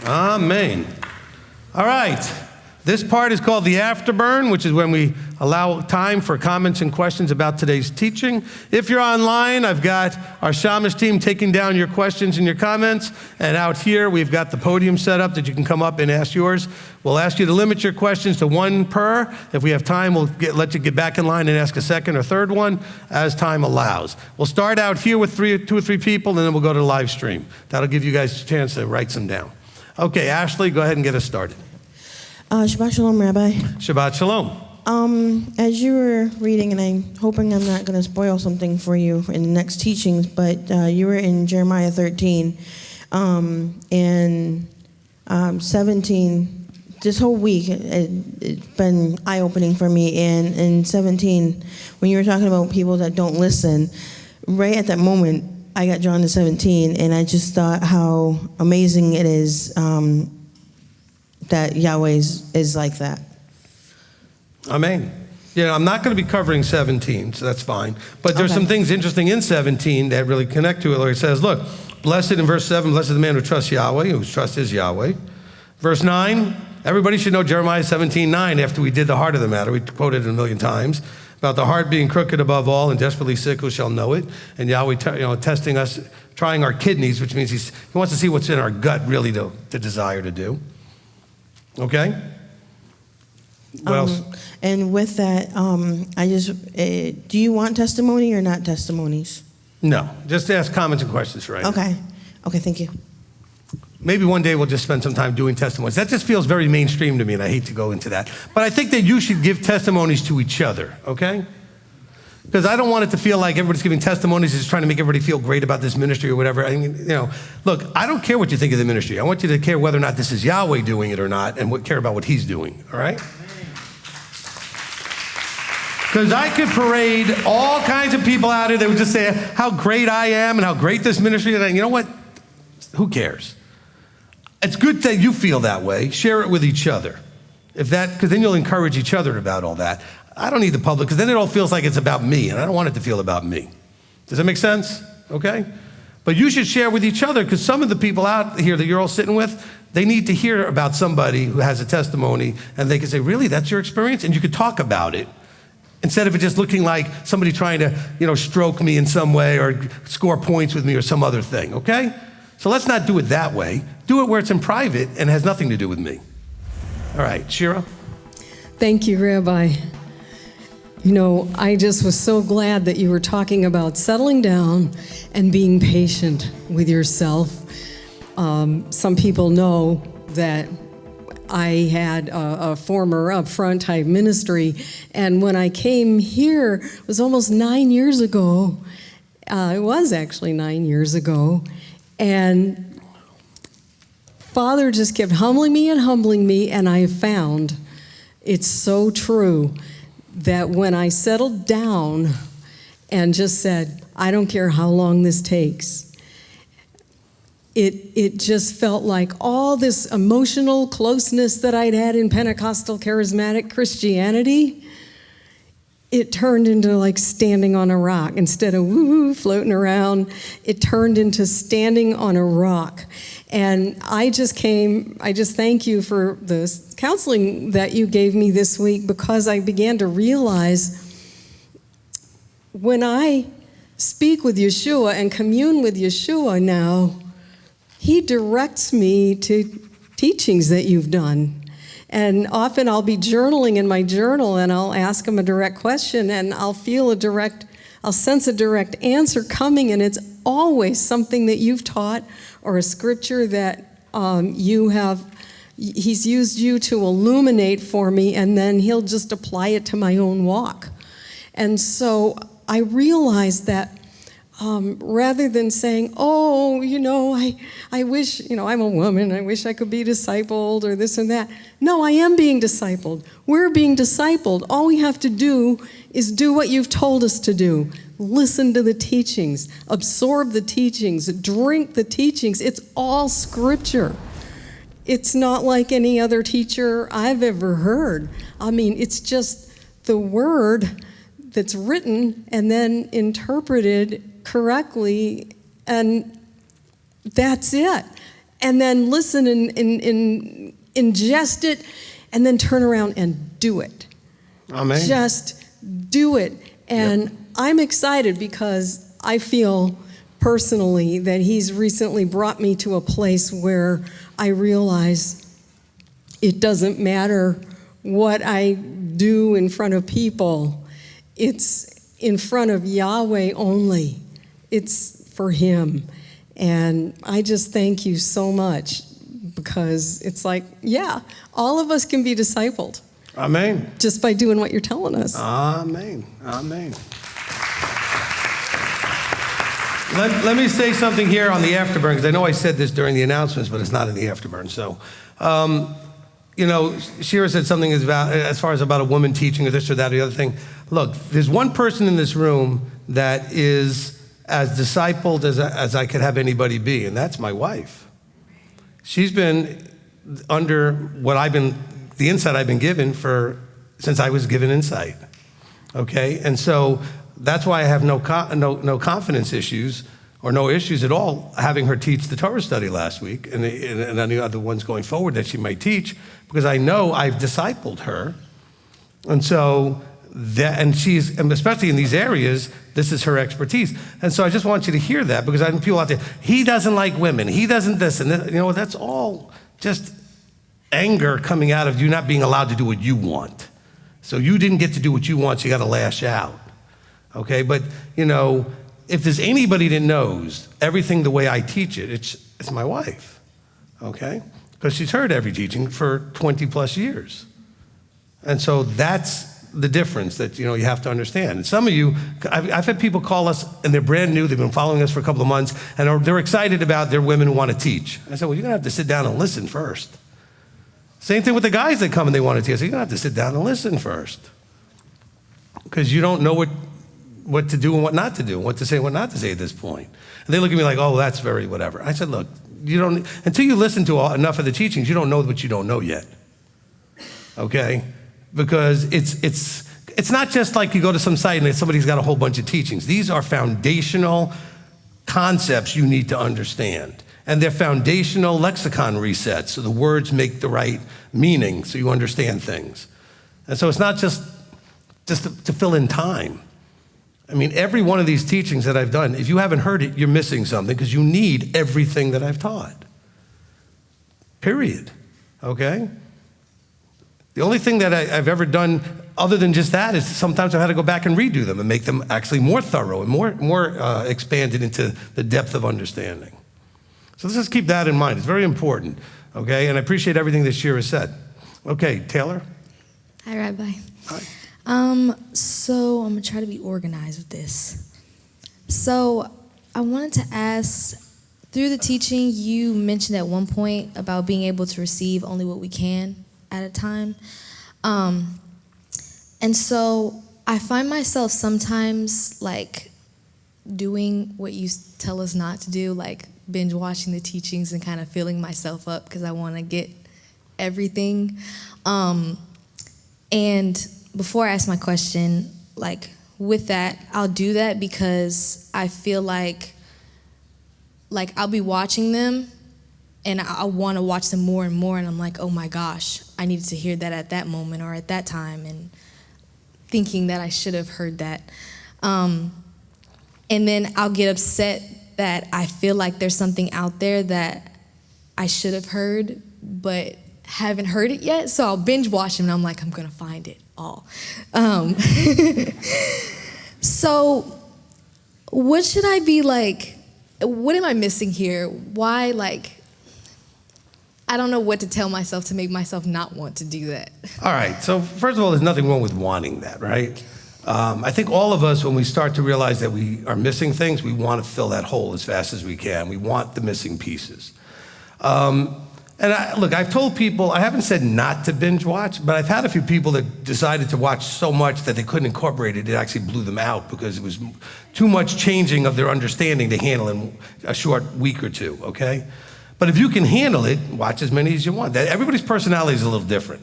Amen. All right. This part is called the Afterburn, which is when we allow time for comments and questions about today's teaching. If you're online, I've got our Shamish team taking down your questions and your comments. And out here, we've got the podium set up that you can come up and ask yours. We'll ask you to limit your questions to one per. If we have time, we'll let you get back in line and ask a second or third one as time allows. We'll start out here with two or three people, and then we'll go to the live stream. That'll give you guys a chance to write some down. Okay, Ashley, go ahead and get us started. Shabbat Shalom, Rabbi. Shabbat Shalom. As you were reading, and I'm hoping I'm not going to spoil something for you in the next teachings, but you were in Jeremiah 13 and 17. This whole week, it's been eye-opening for me. And in 17, when you were talking about people that don't listen, right at that moment, I got drawn to 17, and I just thought how amazing it is that Yahweh is like that. Amen. Yeah, I'm not going to be covering 17, so that's fine. But there's some things interesting in 17 that really connect to it, where it says, look, blessed in verse 7, blessed is the man who trusts Yahweh, whose trust is Yahweh. Verse 9, everybody should know Jeremiah 17:9 after we did the heart of the matter. We quoted it a million times about the heart being crooked above all and desperately sick, who shall know it? And Yahweh testing us, trying our kidneys, which means he wants to see what's in our gut really to desire to do. Okay? What else? And with that, do you want testimony or not testimonies? No, just ask comments and questions right now. Okay, thank you. Maybe one day we'll just spend some time doing testimonies. That just feels very mainstream to me, and I hate to go into that. But I think that you should give testimonies to each other, okay? Because I don't want it to feel like everybody's giving testimonies, just trying to make everybody feel great about this ministry or whatever. I mean, look, I don't care what you think of the ministry. I want you to care whether or not this is Yahweh doing it or not, and care about what he's doing, all right? Because I could parade all kinds of people out here that would just say how great I am and how great this ministry is. And you know what? Who cares? It's good that you feel that way. Share it with each other. Because then you'll encourage each other about all that. I don't need the public, because then it all feels like it's about me, and I don't want it to feel about me. Does that make sense? Okay? But you should share with each other, because some of the people out here that you're all sitting with, they need to hear about somebody who has a testimony, and they can say, really, that's your experience? And you could talk about it, instead of it just looking like somebody trying to, stroke me in some way or score points with me or some other thing, okay? So let's not do it that way. Do it where it's in private and has nothing to do with me. All right, Shira? Thank you, Rabbi. I just was so glad that you were talking about settling down and being patient with yourself. Some people know that I had a former upfront type ministry, and when I came here, it was almost 9 years ago. It was actually 9 years ago, and Father just kept humbling me, and I found it's so true that when I settled down and just said, I don't care how long this takes, it just felt like all this emotional closeness that I'd had in Pentecostal charismatic Christianity, it turned into like standing on a rock. Instead of woo-hoo floating around, it turned into standing on a rock. And I just thank you for the counseling that you gave me this week, because I began to realize when I speak with Yeshua and commune with Yeshua now, he directs me to teachings that you've done. And often I'll be journaling in my journal, and I'll ask him a direct question, and I'll sense a direct answer coming, and it's always something that you've taught or a scripture that he's used you to illuminate for me, and then he'll just apply it to my own walk. And so I realized that rather than saying, I wish, I'm a woman, I wish I could be discipled or this and that. No, I am being discipled. We're being discipled. All we have to do is do what you've told us to do. Listen to the teachings, absorb the teachings, drink the teachings. It's all scripture. It's not like any other teacher I've ever heard. I mean, it's just the word that's written and then interpreted correctly, and that's it. and then listen and ingest it, and then turn around and do it. Amen. Just do it. And I'm excited because I feel personally that he's recently brought me to a place where I realize it doesn't matter what I do in front of people. It's in front of Yahweh only. It's for him. And I just thank you so much, because it's like, yeah, all of us can be discipled. Amen. Just by doing what you're telling us. Amen. Amen. Let me say something here on the Afterburn, because I know I said this during the announcements, but it's not in the Afterburn. So, Shira said something as far as about a woman teaching or this or that or the other thing. Look, there's one person in this room that is as discipled as I could have anybody be, and that's my wife. She's been under the insight I've been given since I was given insight. Okay, and so that's why I have no confidence issues or no issues at all having her teach the Torah study last week and any other ones going forward that she might teach, because I know I've discipled her, and so and especially in these areas, this is her expertise. And so I just want you to hear that, because I have people out there, he doesn't like women, he doesn't this and that, that's all just anger coming out of you not being allowed to do what you want. So you didn't get to do what you want, so you got to lash out. Okay, but if there's anybody that knows everything the way I teach it, it's my wife. Okay, because she's heard every teaching for 20 plus years, and so that's the difference that you have to understand. And some of you, I've had people call us and they're brand new. They've been following us for a couple of months, and they're excited about their women who want to teach. I said, well, you're gonna have to sit down and listen first. Same thing with the guys that come and they want to teach. I said, you're gonna have to sit down and listen first, because you don't know what to do and what not to do, what to say and what not to say at this point. And they look at me like, oh, that's very whatever. I said, look, you don't, until you listen to enough of the teachings, you don't know what you don't know yet. Okay? Because it's not just like you go to some site and somebody's got a whole bunch of teachings. These are foundational concepts you need to understand. And they're foundational lexicon resets, so the words make the right meaning so you understand things. And so it's not just to fill in time. I mean, every one of these teachings that I've done, if you haven't heard it, you're missing something, because you need everything that I've taught. Period. Okay? The only thing that I've ever done other than just that is sometimes I've had to go back and redo them and make them actually more thorough and more expanded into the depth of understanding. So let's just keep that in mind. It's very important, okay? And I appreciate everything that Shira said. Okay, Taylor? Hi, Rabbi. Hi. So I'm gonna try to be organized with this. So I wanted to ask, through the teaching, you mentioned at one point about being able to receive only what we can at a time. And so I find myself sometimes like doing what you tell us not to do, like binge watching the teachings and kind of filling myself up because I want to get everything. And before I ask my question, like with that, I'll do that because I feel like I'll be watching them and I want to watch them more and more, and I'm like, oh my gosh, I needed to hear that at that moment or at that time, and thinking that I should have heard that. And then I'll get upset that I feel like there's something out there that I should have heard, but haven't heard it yet, so I'll binge watch them, and I'm like, I'm gonna find it all. So what should I be like, what am I missing here? Why, I don't know what to tell myself to make myself not want to do that. All right, so first of all, there's nothing wrong with wanting that, right? I think all of us, when we start to realize that we are missing things, we want to fill that hole as fast as we can. We want the missing pieces. Look, I've told people, I haven't said not to binge watch, but I've had a few people that decided to watch so much that they couldn't incorporate it. It actually blew them out because it was too much changing of their understanding to handle in a short week or two, okay? But if you can handle it, watch as many as you want. Everybody's personality is a little different.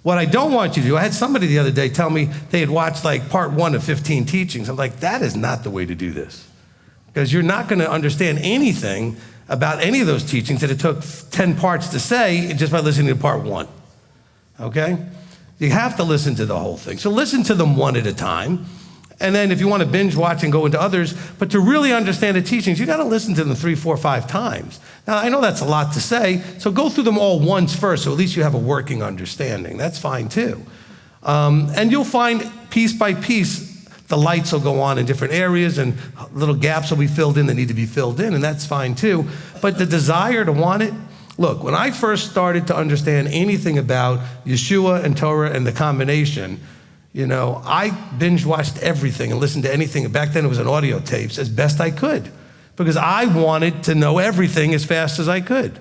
What I don't want you to do, I had somebody the other day tell me they had watched part 1 of 15 teachings. I'm like, that is not the way to do this. Because you're not going to understand anything about any of those teachings that it took 10 parts to say just by listening to part 1, okay? You have to listen to the whole thing. So listen to them one at a time. And then if you want to binge watch and go into others, but to really understand the teachings, you got to listen to them 3, 4, 5 times. Now, I know that's a lot to say, so go through them all once first, so at least you have a working understanding. That's fine too. And you'll find piece by piece, the lights will go on in different areas and little gaps will be filled in that need to be filled in, and that's fine too. But the desire to want it, look, when I first started to understand anything about Yeshua and Torah and the combination, I binge watched everything and listened to anything. Back then it was on audio tapes as best I could because I wanted to know everything as fast as I could.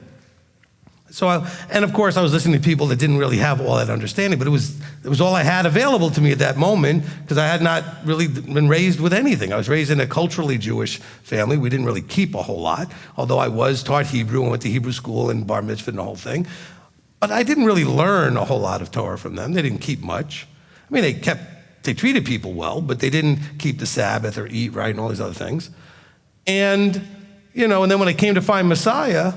And of course I was listening to people that didn't really have all that understanding, but it was all I had available to me at that moment because I had not really been raised with anything. I was raised in a culturally Jewish family. We didn't really keep a whole lot, although I was taught Hebrew and went to Hebrew school and bar mitzvah and the whole thing. But I didn't really learn a whole lot of Torah from them. They didn't keep much. I mean, they treated people well, but they didn't keep the Sabbath or eat right and all these other things. And then when I came to find Messiah,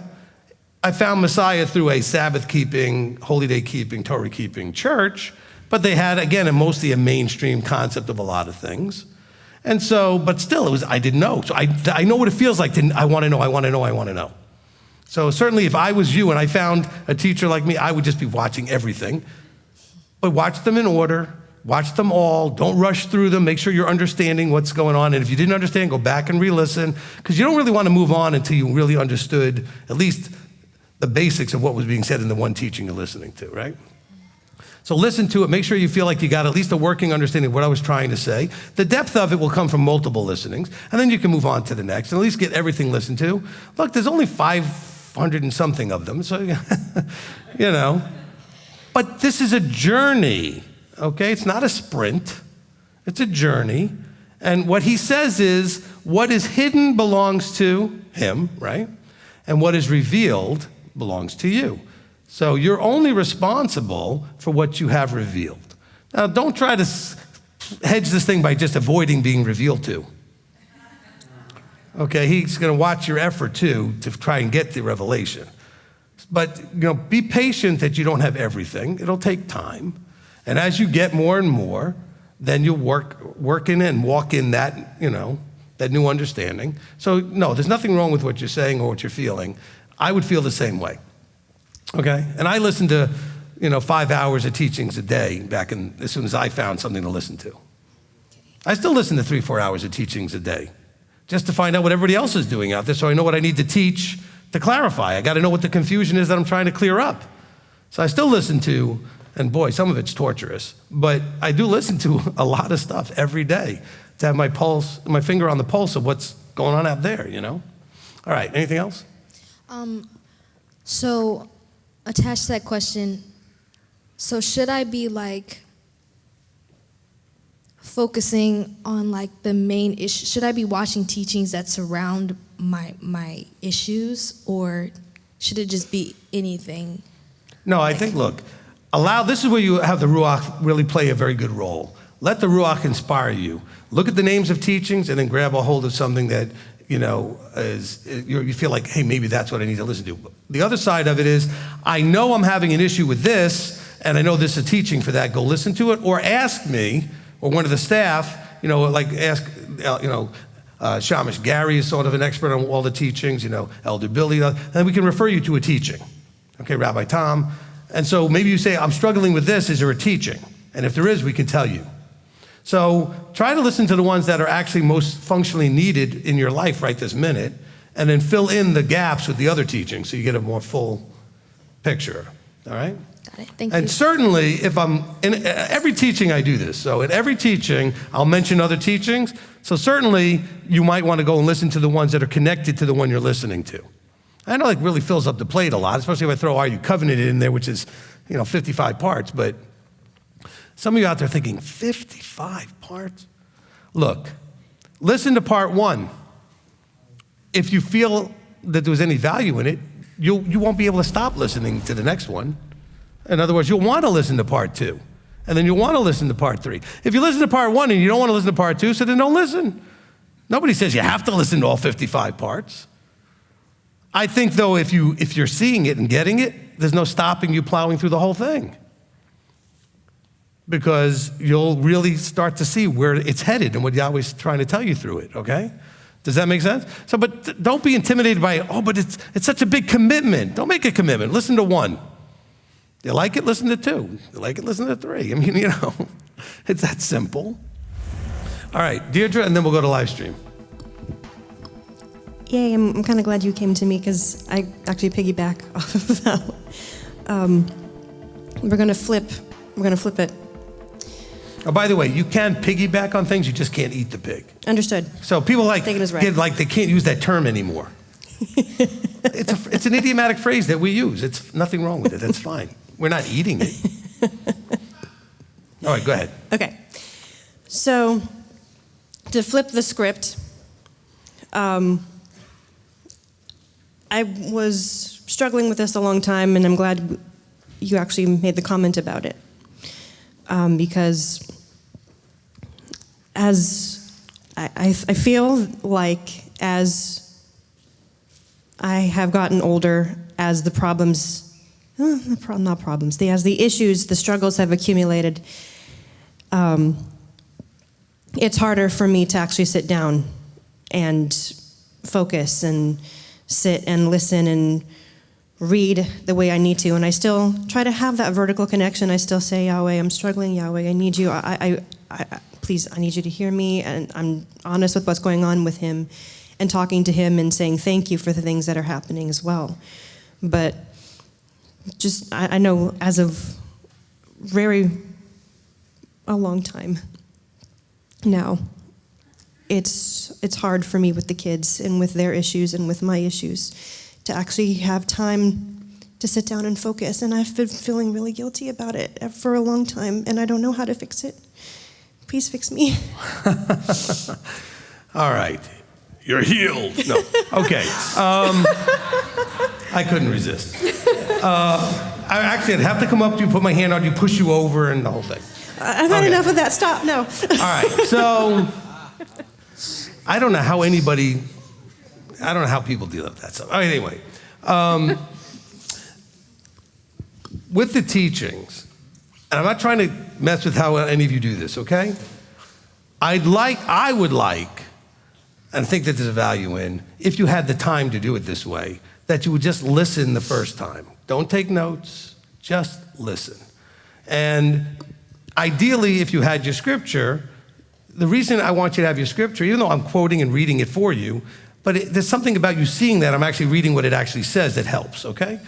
I found Messiah through a Sabbath-keeping, holy day-keeping, Torah-keeping church, but they had, again, mostly a mainstream concept of a lot of things. And so, but still, I didn't know. So I know what it feels like to, I want to know. So certainly if I was you and I found a teacher like me, I would just be watching everything. But watch them in order. Watch them all. Don't rush through them. Make sure you're understanding what's going on. And if you didn't understand, go back and re-listen, because you don't really want to move on until you really understood at least the basics of what was being said in the one teaching you're listening to, right? So listen to it. Make sure you feel like you got at least a working understanding of what I was trying to say. The depth of it will come from multiple listenings, and then you can move on to the next and at least get everything listened to. Look, there's only 500 and something of them, so, But this is a journey. Okay, it's not a sprint, it's a journey. And what he says is, what is hidden belongs to him, right? And what is revealed belongs to you. So you're only responsible for what you have revealed. Now, don't try to hedge this thing by just avoiding being revealed to. Okay, he's gonna watch your effort too to try and get the revelation. But be patient that you don't have everything. It'll take time. And as you get more and more, then you'll work in and walk in that, that new understanding. So no, there's nothing wrong with what you're saying or what you're feeling. I would feel the same way, okay? And I listened to, 5 hours of teachings a day as soon as I found something to listen to. I still listen to 3, 4 hours of teachings a day just to find out what everybody else is doing out there so I know what I need to teach to clarify. I got to know what the confusion is that I'm trying to clear up. So I still listen to, and boy, some of it's torturous, but I do listen to a lot of stuff every day to have my finger on the pulse of what's going on out there, All right, anything else? So attached to that question, so should I be focusing on the main issue? Should I be watching teachings that surround my issues, or should it just be anything? No, I think, look, this is where you have the Ruach really play a very good role. Let the Ruach inspire you. Look at the names of teachings and then grab a hold of something that, you feel like, hey, maybe that's what I need to listen to. The other side of it is, I know I'm having an issue with this, and I know this is a teaching for that. Go listen to it, or ask me, or one of the staff, ask, Shamish Gary is sort of an expert on all the teachings, Elder Billy, and then we can refer you to a teaching. Okay, Rabbi Tom. And so maybe you say, I'm struggling with this, is there a teaching? And if there is, we can tell you. So try to listen to the ones that are actually most functionally needed in your life right this minute, and then fill in the gaps with the other teachings so you get a more full picture, all right? Got it, thank you. And certainly, if I'm, in every teaching I do this, so in every teaching, I'll mention other teachings, so certainly you might want to go and listen to the ones that are connected to the one you're listening to. I know it really fills up the plate a lot, especially if I throw Are You Covenanted in there, which is, 55 parts, but some of you out there thinking, 55 parts? Look, listen to part 1. If you feel that there was any value in it, you won't be able to stop listening to the next one. In other words, you'll want to listen to part 2, and then you'll want to listen to part 3. If you listen to part 1 and you don't want to listen to part 2, so then don't listen. Nobody says you have to listen to all 55 parts. I think, though, if you're seeing it and getting it, there's no stopping you plowing through the whole thing. Because you'll really start to see where it's headed and what Yahweh's trying to tell you through it, okay? Does that make sense? So, but don't be intimidated by, but it's such a big commitment. Don't make a commitment. Listen to 1. You like it, listen to 2. You like it, listen to 3. I mean, it's that simple. All right, Deirdre, and then we'll go to live stream. Yay, I'm kind of glad you came to me because I actually piggyback off of that. We're going to flip it. Oh, by the way, you can piggyback on things, you just can't eat the pig. Understood. So people Take it as read. they can't use that term anymore. It's an idiomatic phrase that we use. It's nothing wrong with it. That's fine. We're not eating it. All right, go ahead. Okay. So to flip the script, I was struggling with this a long time, and I'm glad you actually made the comment about it. Because as I feel like as I have gotten older, as the problems, not problems, as the issues, the struggles have accumulated, it's harder for me to actually sit down and focus and sit and listen and read the way I need to. And I still try to have that vertical connection. I still say, Yahweh, I'm struggling. Yahweh, I need you. Please, I need you to hear me. And I'm honest with what's going on with him and talking to him and saying thank you for the things that are happening as well. But just, I know as of a long time now, it's hard for me with the kids and with their issues and with my issues to actually have time to sit down and focus. And I've been feeling really guilty about it for a long time, and I don't know how to fix it. Please fix me. All right. You're healed. No. Okay. I couldn't resist. I'd have to come up to you, put my hand on you, push you over, and the whole thing. I've had enough of that. Stop. No. All right. So I don't know how people deal with that stuff. All right, anyway. With the teachings, and I'm not trying to mess with how any of you do this, okay? I would like, and think that there's a value in, if you had the time to do it this way, that you would just listen the first time. Don't take notes, just listen. And ideally, if you had your scripture, the reason I want you to have your scripture, even though I'm quoting and reading it for you, but there's something about you seeing that I'm actually reading what it actually says that helps, okay?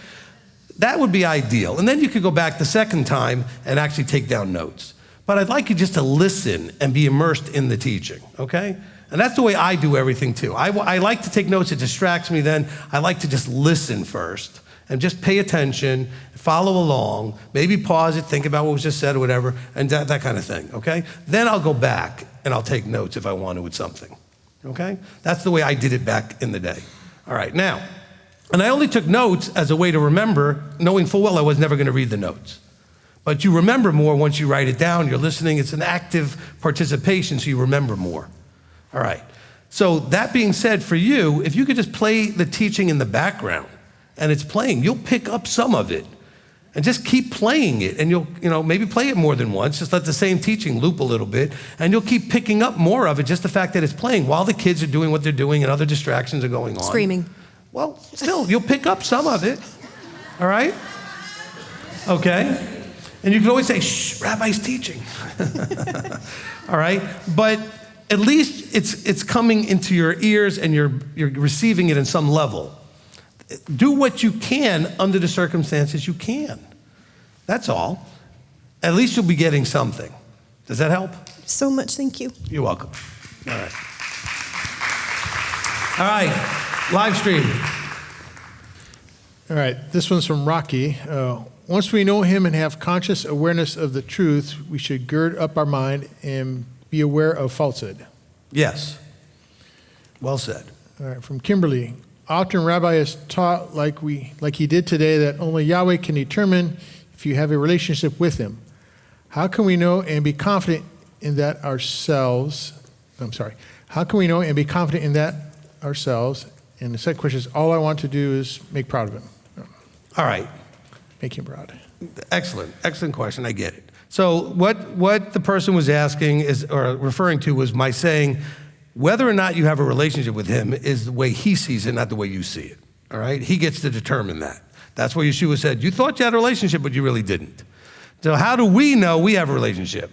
That would be ideal. And then you could go back the second time and actually take down notes. But I'd like you just to listen and be immersed in the teaching, okay? And that's the way I do everything too. I like to take notes, it distracts me then. I like to just listen first and just pay attention, follow along, maybe pause it, think about what was just said or whatever, and that kind of thing, okay? Then I'll go back and I'll take notes if I want to with something, okay? That's the way I did it back in the day. All right, now, and I only took notes as a way to remember, knowing full well I was never going to read the notes. But you remember more once you write it down, you're listening, it's an active participation, so you remember more. All right, so that being said, for you, if you could just play the teaching in the background, and it's playing, you'll pick up some of it. And just keep playing it, and you'll maybe play it more than once, just let the same teaching loop a little bit, and you'll keep picking up more of it, just the fact that it's playing while the kids are doing what they're doing and other distractions are going on. Screaming. Well, still, you'll pick up some of it, all right? Okay? And you can always say, shh, Rabbi's teaching. All right? But at least it's coming into your ears and you're receiving it in some level. Do what you can under the circumstances you can. That's all. At least you'll be getting something. Does that help? So much, thank you. You're welcome. All right. All right, live stream. All right, this one's from Rocky. Once we know him and have conscious awareness of the truth, we should gird up our mind and be aware of falsehood. Yes. Well said. All right, from Kimberly. Often Rabbi is taught like he did today that only Yahweh can determine if you have a relationship with him. How can we know and be confident in that ourselves? How can we know and be confident in that ourselves And the second question is, all I want to do is make proud of him. All right. Make him proud. Excellent question. I get it. So what the person was asking is, or referring to, was my saying, whether or not you have a relationship with him is the way he sees it, not the way you see it. All right? He gets to determine that. That's where Yeshua said, you thought you had a relationship, but you really didn't. So how do we know we have a relationship?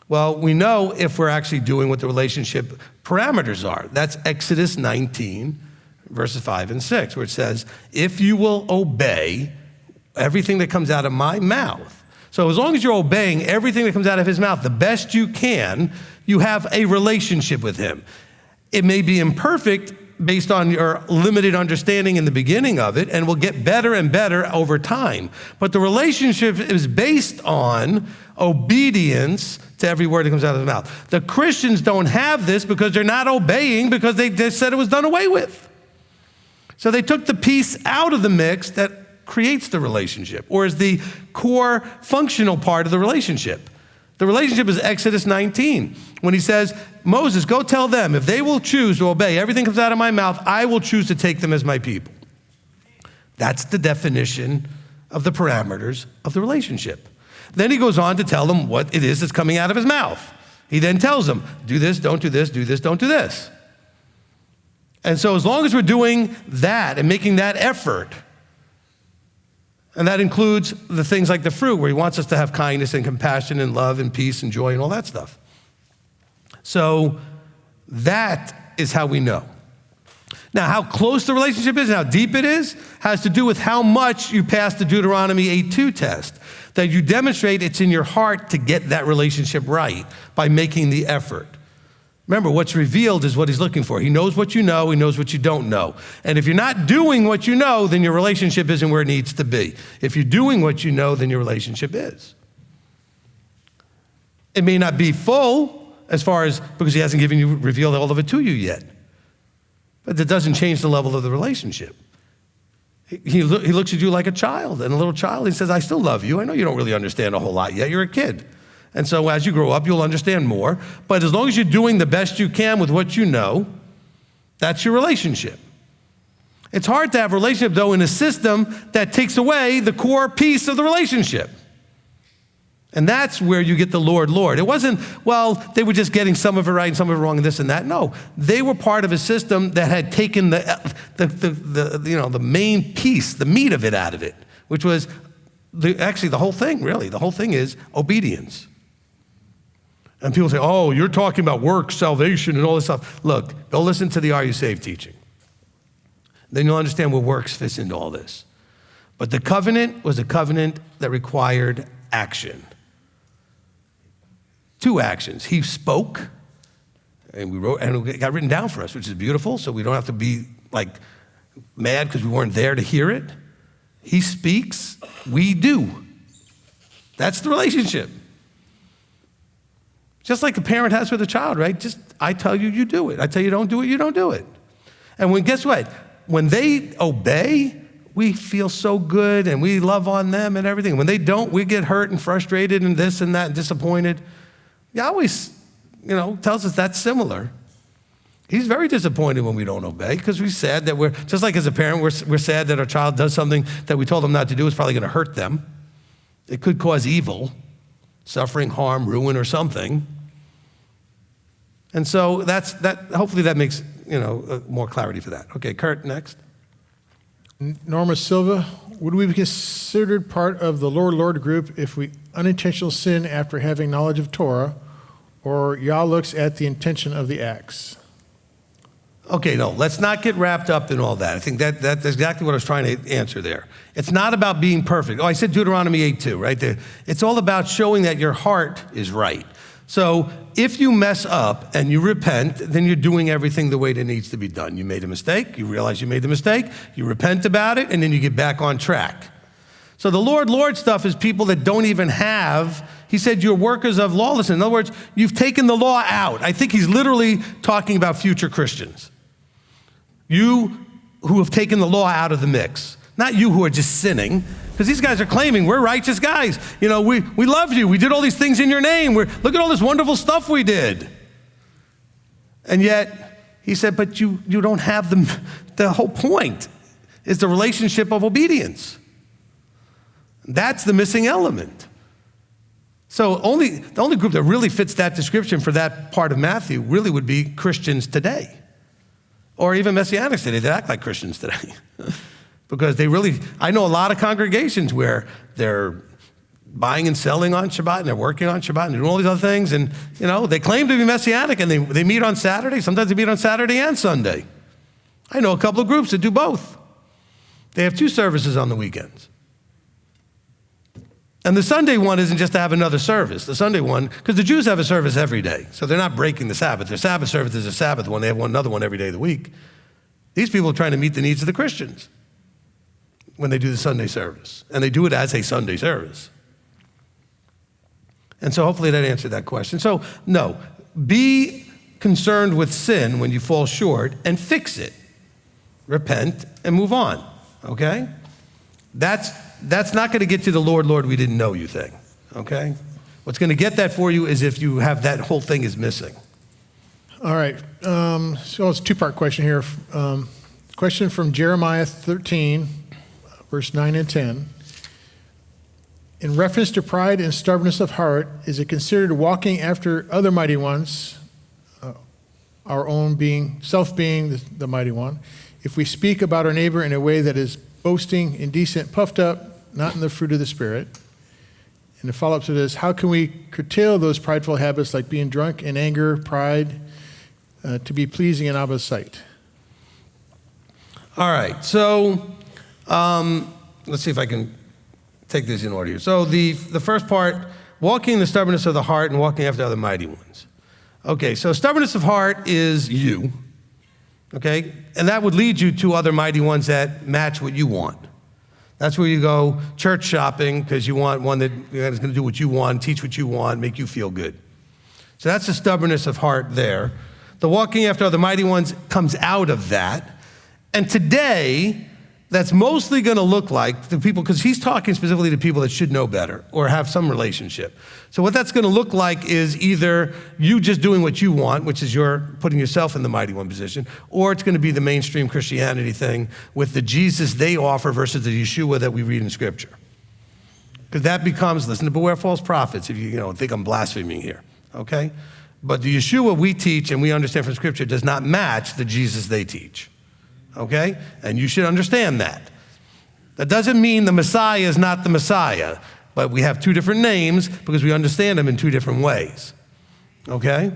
Well, we know if we're actually doing what the relationship parameters are. That's Exodus 19, verses 5 and 6, where it says, if you will obey everything that comes out of my mouth. So as long as you're obeying everything that comes out of his mouth the best you can, you have a relationship with him. It may be imperfect based on your limited understanding in the beginning of it, and will get better and better over time. But the relationship is based on obedience to every word that comes out of his mouth. The Christians don't have this because they're not obeying, because they said it was done away with. So they took the piece out of the mix that creates the relationship, or is the core functional part of the relationship. The relationship is Exodus 19, when he says, Moses, go tell them, if they will choose to obey everything that comes out of my mouth, I will choose to take them as my people. That's the definition of the parameters of the relationship. Then he goes on to tell them what it is that's coming out of his mouth. He then tells them, do this, don't do this, do this, don't do this. And so as long as we're doing that and making that effort, and that includes the things like the fruit, where he wants us to have kindness and compassion and love and peace and joy and all that stuff. So that is how we know. Now, how close the relationship is and how deep it is has to do with how much you pass the Deuteronomy 8:2 test, that you demonstrate it's in your heart to get that relationship right by making the effort. Remember, what's revealed is what he's looking for. He knows what you know, he knows what you don't know. And if you're not doing what you know, then your relationship isn't where it needs to be. If you're doing what you know, then your relationship is. It may not be full, as far as, because he hasn't revealed all of it to you yet. But that doesn't change the level of the relationship. He looks at you like a child, and a little child, he says, I still love you. I know you don't really understand a whole lot yet. You're a kid. And so as you grow up, you'll understand more. But as long as you're doing the best you can with what you know, that's your relationship. It's hard to have a relationship, though, in a system that takes away the core piece of the relationship. And that's where you get the Lord, Lord. It wasn't, well, they were just getting some of it right and some of it wrong and this and that. No, they were part of a system that had taken the main piece, the meat of it out of it, which was actually the whole thing, really. The whole thing is obedience. And people say, oh, you're talking about works, salvation, and all this stuff. Look, go listen to the Are You Saved teaching. Then you'll understand where works fits into all this. But the covenant was a covenant that required action. 2 actions. He spoke, and we wrote, and it got written down for us, which is beautiful, so we don't have to be like mad because we weren't there to hear it. He speaks, we do. That's the relationship. Just like a parent has with a child, right? Just, I tell you, you do it. I tell you don't do it, you don't do it. And guess what? When they obey, we feel so good and we love on them and everything. When they don't, we get hurt and frustrated and this and that and disappointed. Yahweh, tells us that's similar. He's very disappointed when we don't obey, because we're sad that just like as a parent, we're sad that our child does something that we told them not to do. It's probably going to hurt them. It could cause evil, suffering, harm, ruin, or something. And so hopefully that makes, more clarity for that. Okay, Kurt, next. Norma Silva, would we be considered part of the Lord group if we unintentional sin after having knowledge of Torah, or Yah looks at the intention of the acts? Okay, no, let's not get wrapped up in all that. I think that's exactly what I was trying to answer there. It's not about being perfect. Oh, I said Deuteronomy 8:2, right there. It's all about showing that your heart is right. So if you mess up and you repent, then you're doing everything the way that needs to be done. You made a mistake, you realize you made the mistake, you repent about it, and then you get back on track. So the Lord stuff is people that don't even have, he said, you're workers of lawlessness. In other words, you've taken the law out. I think he's literally talking about future Christians. You who have taken the law out of the mix. Not you who are just sinning, because these guys are claiming we're righteous guys. We love you. We did all these things in your name. Look at all this wonderful stuff we did. And yet, He said, but you don't have the whole point is the relationship of obedience. That's the missing element. So the only group that really fits that description for that part of Matthew really would be Christians today. Or even Messianics today that act like Christians today. Because I know a lot of congregations where they're buying and selling on Shabbat, and they're working on Shabbat, and doing all these other things, and they claim to be Messianic, and they meet on Saturday. Sometimes they meet on Saturday and Sunday. I know a couple of groups that do both. They have 2 services on the weekends. And the Sunday one isn't just to have another service. The Sunday one, because the Jews have a service every day, so they're not breaking the Sabbath. Their Sabbath service is a Sabbath one. They have another one every day of the week. These people are trying to meet the needs of the Christians when they do the Sunday service, and they do it as a Sunday service. And so hopefully that answered that question. So no, be concerned with sin when you fall short and fix it. Repent and move on, okay? That's not going to get you the Lord, Lord, we didn't know you thing, okay? What's going to get that for you is if you have that whole thing is missing. All right. So it's a 2-part question here. Question from Jeremiah 13, verse 9 and 10. In reference to pride and stubbornness of heart, is it considered walking after other mighty ones, our own being, self being the mighty one, if we speak about our neighbor in a way that is boasting, indecent, puffed up, not in the fruit of the Spirit? And the follow-up to this, how can we curtail those prideful habits like being drunk in anger, pride, to be pleasing in Abba's sight? All right, so let's see if I can take this in order here. So the first part, walking in the stubbornness of the heart and walking after other mighty ones. Okay, so stubbornness of heart is you, okay? And that would lead you to other mighty ones that match what you want. That's where you go church shopping because you want one that is going to do what you want, teach what you want, make you feel good. So that's the stubbornness of heart there. The walking after other mighty ones comes out of that. And today, that's mostly going to look like the people, because he's talking specifically to people that should know better or have some relationship. So what that's going to look like is either you just doing what you want, which is you're putting yourself in the mighty one position, or it's going to be the mainstream Christianity thing with the Jesus they offer versus the Yeshua that we read in Scripture. Because that becomes, listen to beware false prophets if you think I'm blaspheming here, okay? But the Yeshua we teach and we understand from Scripture does not match the Jesus they teach. Okay? And you should understand that. That doesn't mean the Messiah is not the Messiah, but we have 2 different names because we understand them in 2 different ways. Okay?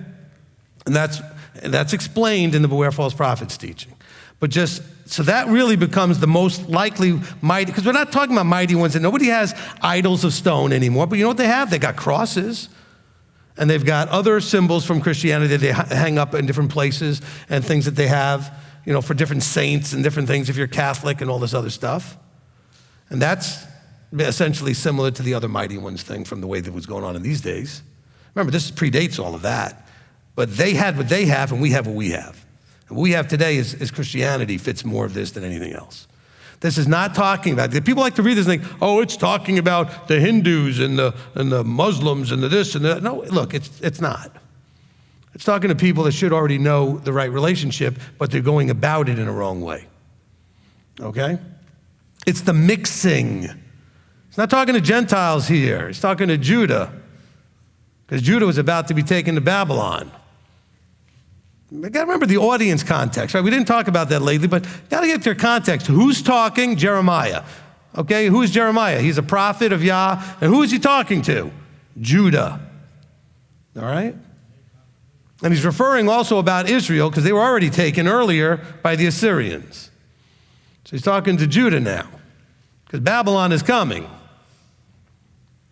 And that's explained in the Beware False Prophets teaching. But so that really becomes the most likely mighty, because we're not talking about mighty ones, and nobody has idols of stone anymore, but you know what they have? They got crosses, and they've got other symbols from Christianity that they hang up in different places and things that they have, for different saints and different things if you're Catholic and all this other stuff. And that's essentially similar to the other mighty ones thing from the way that was going on in these days. Remember, this predates all of that. But they had what they have and we have what we have. And what we have today is Christianity fits more of this than anything else. This is not talking about, people like to read this and think, oh, it's talking about the Hindus and the Muslims and the this and that. No, look, it's not. It's talking to people that should already know the right relationship, but they're going about it in a wrong way. Okay? It's the mixing. It's not talking to Gentiles here. It's talking to Judah, because Judah was about to be taken to Babylon. You got to remember the audience context, right? We didn't talk about that lately, but got to get their context. Who's talking? Jeremiah. Okay, who is Jeremiah? He's a prophet of Yah, and who is he talking to? Judah. All right? And he's referring also about Israel because they were already taken earlier by the Assyrians. So he's talking to Judah now because Babylon is coming.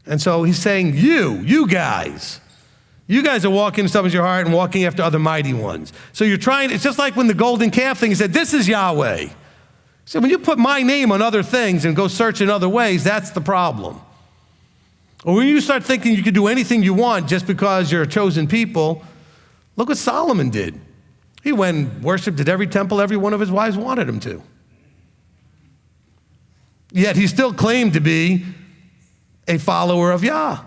And so he's saying, you guys are walking in stubbornness of your heart and walking after other mighty ones. So you're trying, it's just like when the golden calf thing, he said, this is Yahweh. So when you put my name on other things and go search in other ways, that's the problem. Or when you start thinking you can do anything you want just because you're a chosen people, look what Solomon did. He went and worshiped at every temple every one of his wives wanted him to. Yet he still claimed to be a follower of Yah.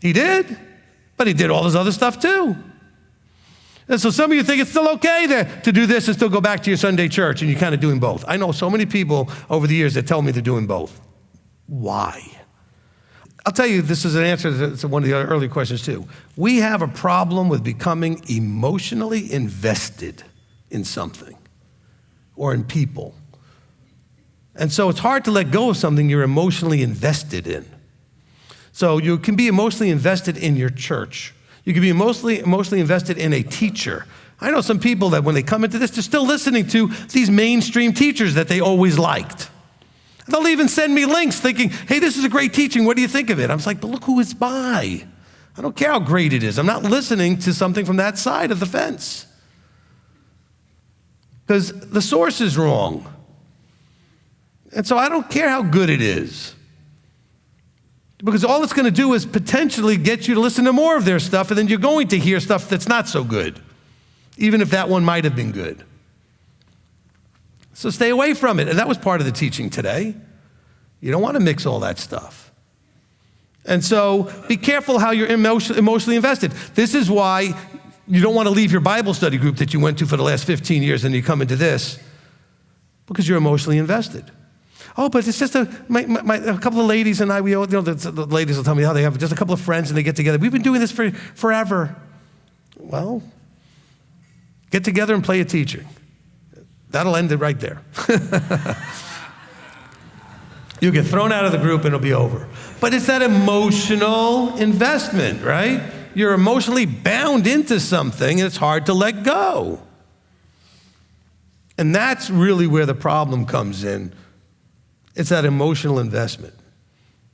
He did, but he did all this other stuff too. And so some of you think it's still okay to do this and still go back to your Sunday church, and you're kind of doing both. I know so many people over the years that tell me they're doing both. Why? I'll tell you, this is an answer to one of the earlier questions too. We have a problem with becoming emotionally invested in something or in people. And so it's hard to let go of something you're emotionally invested in. So you can be emotionally invested in your church. You can be emotionally invested in a teacher. I know some people that when they come into this, they're still listening to these mainstream teachers that they always liked. They'll even send me links thinking, hey, this is a great teaching. What do you think of it? I was like, but look who it's by. I don't care how great it is. I'm not listening to something from that side of the fence. Because the source is wrong. And so I don't care how good it is. Because all it's going to do is potentially get you to listen to more of their stuff, and then you're going to hear stuff that's not so good, even if that one might have been good. So stay away from it. And that was part of the teaching today. You don't want to mix all that stuff. And so be careful how you're emotionally invested. This is why you don't want to leave your Bible study group that you went to for the last 15 years and you come into this, because you're emotionally invested. Oh, but it's just a couple of ladies and I, the ladies will tell me how they have just a couple of friends and they get together. We've been doing this for forever. Well, get together and play a teaching. That'll end it right there. You get thrown out of the group and it'll be over. But it's that emotional investment, right? You're emotionally bound into something and it's hard to let go. And that's really where the problem comes in. It's that emotional investment.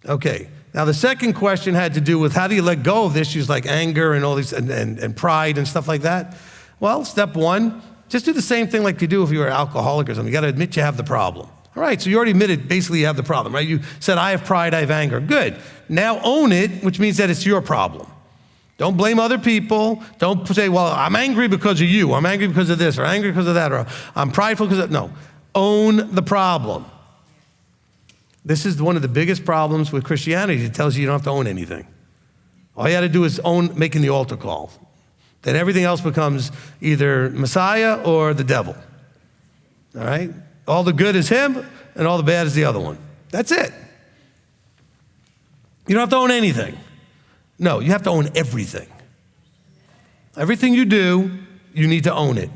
Okay, now the second question had to do with how do you let go of issues like anger and all these and pride and stuff like that? Well, step one, just do the same thing like you do if you were an alcoholic or something. You got to admit you have the problem. All right, so you already admitted basically you have the problem, right? You said, I have pride, I have anger. Good. Now own it, which means that it's your problem. Don't blame other people. Don't say, well, I'm angry because of you. I'm angry because of this, or angry because of that, or I'm prideful because of that. No, own the problem. This is one of the biggest problems with Christianity. It tells you you don't have to own anything. All you got to do is own making the altar call. Then everything else becomes either Messiah or the devil. All right? All the good is him, and all the bad is the other one. That's it. You don't have to own anything. No, you have to own everything. Everything you do, you need to own it.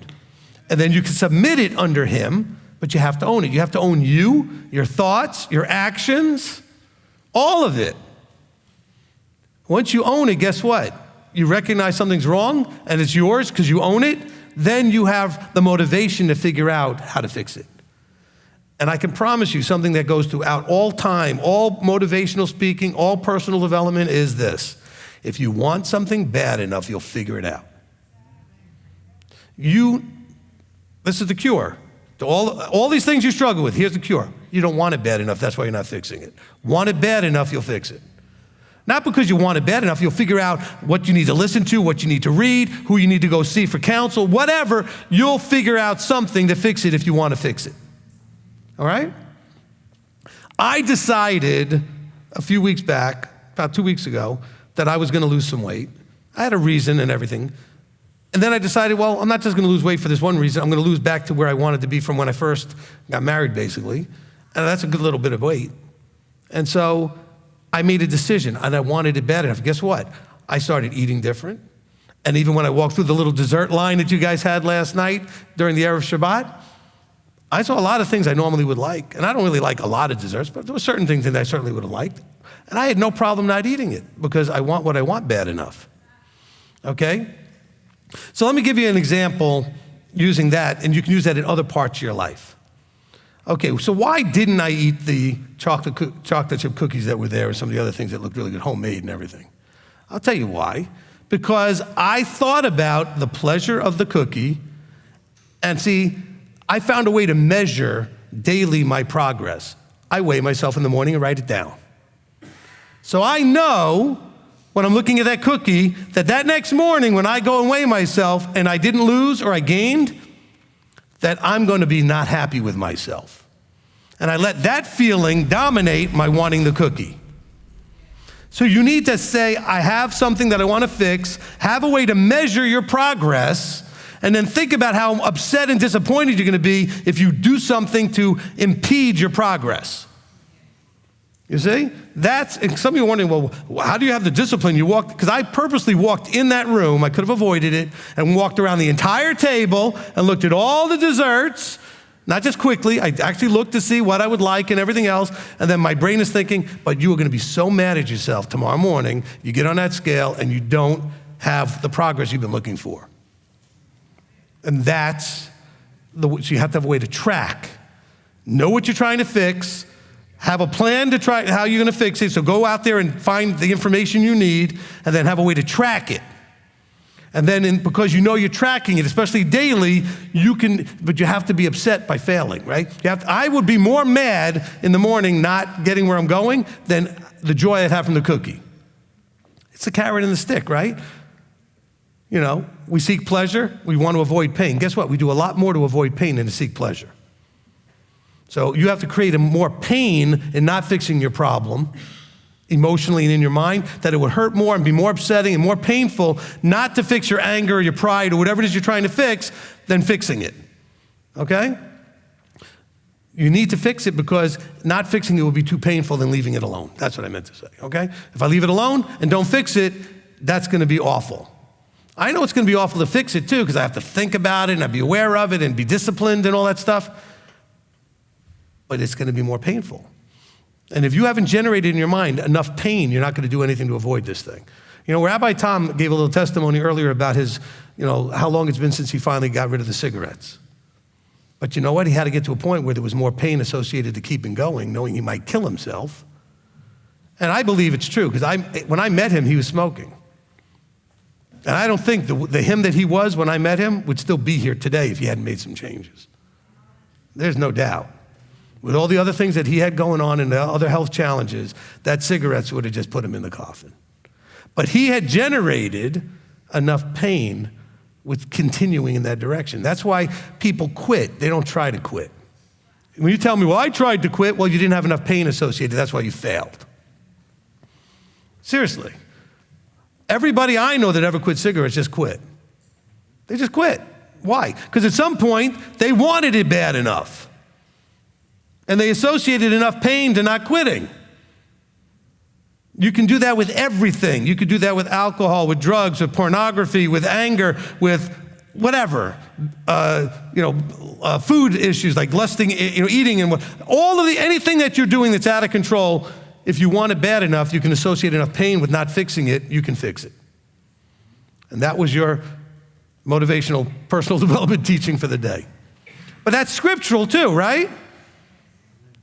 And then you can submit it under him, but you have to own it. You have to own you, your thoughts, your actions, all of it. Once you own it, guess what? You recognize something's wrong and it's yours because you own it, then you have the motivation to figure out how to fix it. And I can promise you something that goes throughout all time, all motivational speaking, all personal development is this. If you want something bad enough, you'll figure it out. This is the cure. To all these things you struggle with, here's the cure. You don't want it bad enough, that's why you're not fixing it. Want it bad enough, you'll fix it. Not because you want it bad enough, you'll figure out what you need to listen to, what you need to read, who you need to go see for counsel, whatever, you'll figure out something to fix it if you want to fix it. All right? I decided a few weeks back, about 2 weeks ago, that I was going to lose some weight. I had a reason and everything. And then I decided, well, I'm not just going to lose weight for this one reason. I'm going to lose back to where I wanted to be from when I first got married, basically. And that's a good little bit of weight. And so I made a decision, and I wanted it bad enough. Guess what? I started eating different. And even when I walked through the little dessert line that you guys had last night during the Erev Shabbat, I saw a lot of things I normally would like. And I don't really like a lot of desserts, but there were certain things that I certainly would have liked. And I had no problem not eating it because I want what I want bad enough. Okay? So let me give you an example using that, and you can use that in other parts of your life. Okay, so why didn't I eat the chocolate chip cookies that were there and some of the other things that looked really good, homemade and everything? I'll tell you why. Because I thought about the pleasure of the cookie, and see, I found a way to measure daily my progress. I weigh myself in the morning and write it down. So I know when I'm looking at that cookie, that next morning when I go and weigh myself and I didn't lose or I gained, that I'm going to be not happy with myself. And I let that feeling dominate my wanting the cookie. So you need to say, I have something that I want to fix, have a way to measure your progress And then think about how upset and disappointed you're going to be if you do something to impede your progress. You see? And some of you are wondering, well, how do you have the discipline? You walked, because I purposely walked in that room, I could have avoided it, and walked around the entire table and looked at all the desserts, not just quickly, I actually looked to see what I would like and everything else, and then my brain is thinking, but you are going to be so mad at yourself tomorrow morning, you get on that scale and you don't have the progress you've been looking for. And so you have to have a way to track. Know what you're trying to fix, have a plan to try how you're going to fix it, so go out there and find the information you need, and then have a way to track it. And then because you know you're tracking it, especially daily, but you have to be upset by failing, right? I would be more mad in the morning not getting where I'm going than the joy I'd have from the cookie. It's the carrot and the stick, right? You know, we seek pleasure, we want to avoid pain. Guess what? We do a lot more to avoid pain than to seek pleasure. So you have to create more pain in not fixing your problem emotionally and in your mind, that it would hurt more and be more upsetting and more painful not to fix your anger or your pride or whatever it is you're trying to fix than fixing it, okay? You need to fix it because not fixing it will be too painful than leaving it alone. That's what I meant to say, okay? If I leave it alone and don't fix it, that's going to be awful. I know it's going to be awful to fix it too because I have to think about it and I'll be aware of it and be disciplined and all that stuff, but it's going to be more painful. And if you haven't generated in your mind enough pain, you're not going to do anything to avoid this thing. You know, Rabbi Tom gave a little testimony earlier about his, how long it's been since he finally got rid of the cigarettes. But you know what? He had to get to a point where there was more pain associated to keeping going, knowing he might kill himself. And I believe it's true, because when I met him, he was smoking. And I don't think the him that he was when I met him would still be here today if he hadn't made some changes. There's no doubt. With all the other things that he had going on and the other health challenges, that cigarettes would have just put him in the coffin. But he had generated enough pain with continuing in that direction. That's why people quit. They don't try to quit. When you tell me, well, I tried to quit, well, you didn't have enough pain associated. That's why you failed. Seriously. Everybody I know that ever quit cigarettes just quit. They just quit. Why? Because at some point, they wanted it bad enough. And they associated enough pain to not quitting. You can do that with everything. You could do that with alcohol, with drugs, with pornography, with anger, with whatever. Food issues like lusting, eating, and anything that you're doing that's out of control. If you want it bad enough, you can associate enough pain with not fixing it. You can fix it. And that was your motivational personal development teaching for the day. But that's scriptural too, right?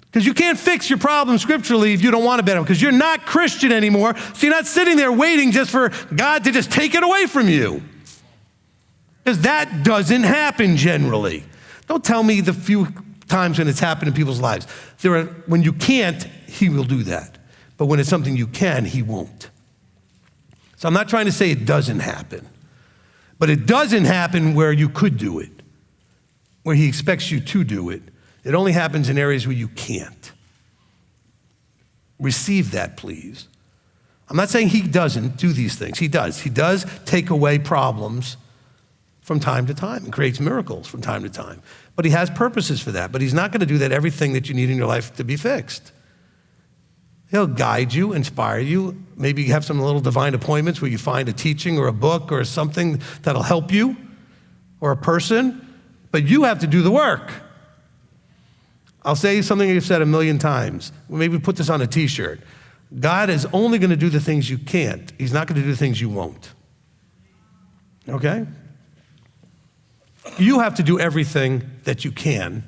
Because you can't fix your problem scripturally if you don't want it better, because you're not Christian anymore, so you're not sitting there waiting just for God to just take it away from you. Because that doesn't happen generally. Don't tell me the few times when it's happened in people's lives. When you can't, he will do that. But when it's something you can, he won't. So I'm not trying to say it doesn't happen, but it doesn't happen where you could do it, where he expects you to do it. It only happens in areas where you can't. Receive that, please. I'm not saying he doesn't do these things. He does. He does take away problems from time to time and creates miracles from time to time. But he has purposes for that. But he's not going to do that everything that you need in your life to be fixed. He'll guide you, inspire you. Maybe you have some little divine appointments where you find a teaching or a book or something that'll help you, or a person. But you have to do the work. I'll say something you've said 1,000,000 times. Maybe put this on a t-shirt. God is only going to do the things you can't. He's not going to do the things you won't. Okay? You have to do everything that you can.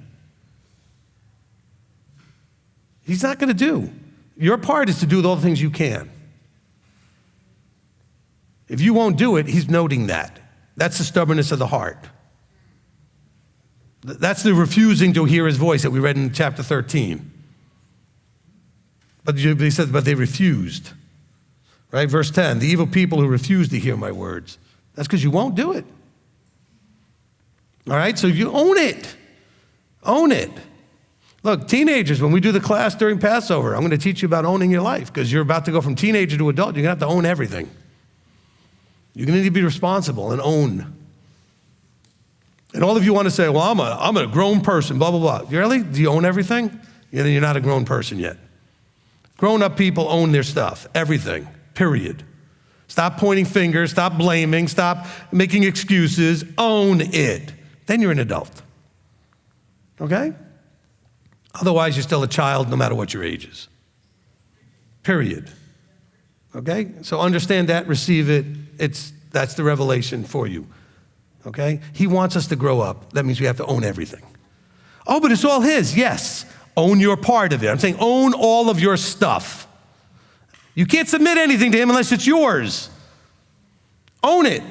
He's not going to do. Your part is to do all the things you can. If you won't do it, he's noting that. That's the stubbornness of the heart. That's the refusing to hear his voice that we read in chapter 13. But he says, but they refused. Right? Verse 10, the evil people who refuse to hear my words. That's because you won't do it. All right? So you own it. Own it. Look, teenagers, when we do the class during Passover, I'm going to teach you about owning your life, because you're about to go from teenager to adult. You're going to have to own everything. You're going to need to be responsible and own. And all of you want to say, well, I'm a grown person, blah, blah, blah. Really? Do you own everything? Then you're not a grown person yet. Grown-up people own their stuff, everything, period. Stop pointing fingers, stop blaming, stop making excuses, own it. Then you're an adult, okay? Otherwise, you're still a child no matter what your age is, period, okay? So understand that, receive it, that's the revelation for you, okay? He wants us to grow up. That means we have to own everything. Oh, but it's all his, yes. Own your part of it. I'm saying own all of your stuff. You can't submit anything to him unless it's yours. Own it.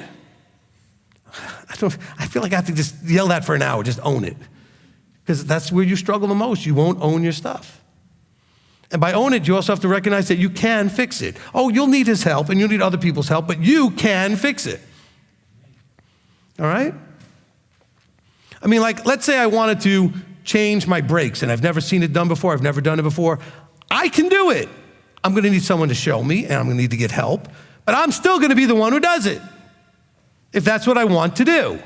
I feel like I have to just yell that for an hour, just own it. Because that's where you struggle the most. You won't own your stuff. And by own it, you also have to recognize that you can fix it. Oh, you'll need his help and you'll need other people's help, but you can fix it. All right? I mean, like, let's say I wanted to change my brakes, and I've never seen it done before, I've never done it before. I can do it. I'm gonna need someone to show me, and I'm gonna need to get help, but I'm still gonna be the one who does it, if that's what I want to do.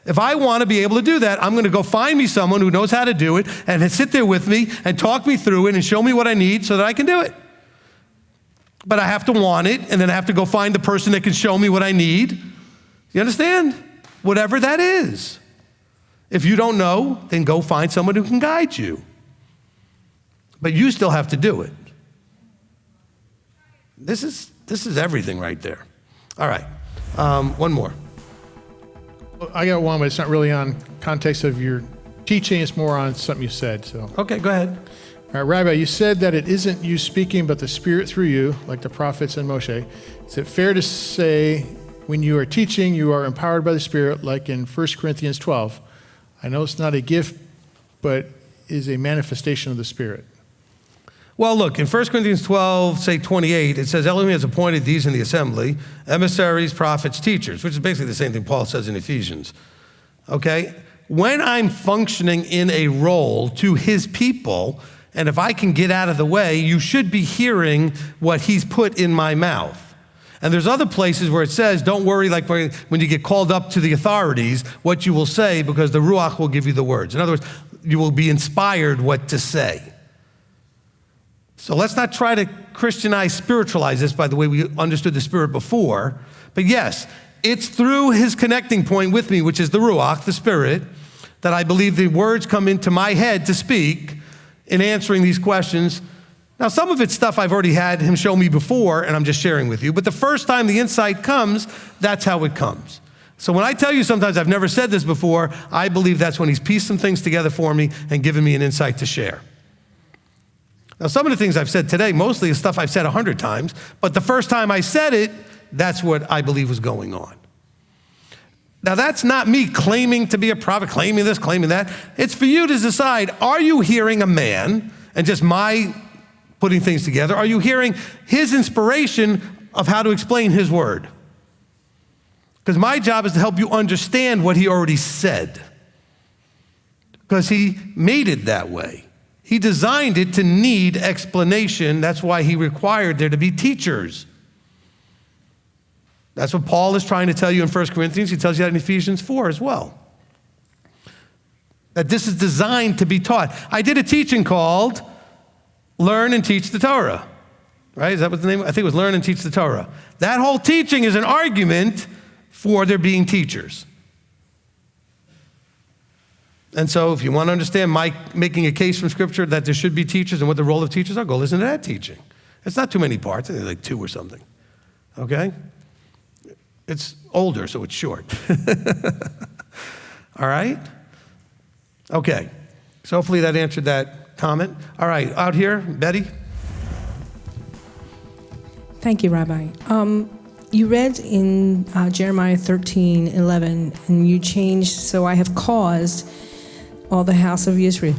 If I wanna be able to do that, I'm gonna go find me someone who knows how to do it, and sit there with me, and talk me through it, and show me what I need so that I can do it. But I have to want it, and then I have to go find the person that can show me what I need. You understand? Whatever that is. If you don't know, then go find someone who can guide you. But you still have to do it. This is everything right there. All right, one more. I got one, but it's not really on context of your teaching. It's more on something you said. So. Okay, go ahead. All right, Rabbi, you said that it isn't you speaking, but the Spirit through you, like the prophets and Moshe. Is it fair to say when you are teaching, you are empowered by the Spirit, like in 1 Corinthians 12? I know it's not a gift, but is a manifestation of the Spirit. Well, look, in 1 Corinthians 12, say 28, it says, Elohim has appointed these in the assembly, emissaries, prophets, teachers, which is basically the same thing Paul says in Ephesians. Okay? When I'm functioning in a role to his people, and if I can get out of the way, you should be hearing what he's put in my mouth. And there's other places where it says, don't worry, like when you get called up to the authorities, what you will say, because the Ruach will give you the words. In other words, you will be inspired what to say. So let's not try to Christianize, spiritualize this by the way we understood the Spirit before. But yes, it's through his connecting point with me, which is the Ruach, the Spirit, that I believe the words come into my head to speak in answering these questions. Now, some of it's stuff I've already had him show me before, and I'm just sharing with you. But the first time the insight comes, that's how it comes. So when I tell you sometimes I've never said this before, I believe that's when he's pieced some things together for me and given me an insight to share. Now, some of the things I've said today, mostly is stuff I've said 100 times, but the first time I said it, that's what I believe was going on. Now, that's not me claiming to be a prophet, claiming this, claiming that. It's for you to decide, are you hearing a man and just my putting things together? Are you hearing his inspiration of how to explain his word? Because my job is to help you understand what he already said. Because he made it that way. He designed it to need explanation. That's why he required there to be teachers. That's what Paul is trying to tell you in 1 Corinthians. He tells you that in Ephesians 4 as well. That this is designed to be taught. I did a teaching called Learn and Teach the Torah. Right? Is that what the name? I think it was Learn and Teach the Torah. That whole teaching is an argument for there being teachers. And so if you want to understand my making a case from Scripture that there should be teachers and what the role of teachers are, go listen to that teaching. It's not too many parts. I think like 2 or something. Okay? It's older, so it's short. All right? Okay. So hopefully that answered that comment. All right, out here, Betty. Thank you, Rabbi. You read in Jeremiah 13:11, and you changed, so I have caused all the house of Israel,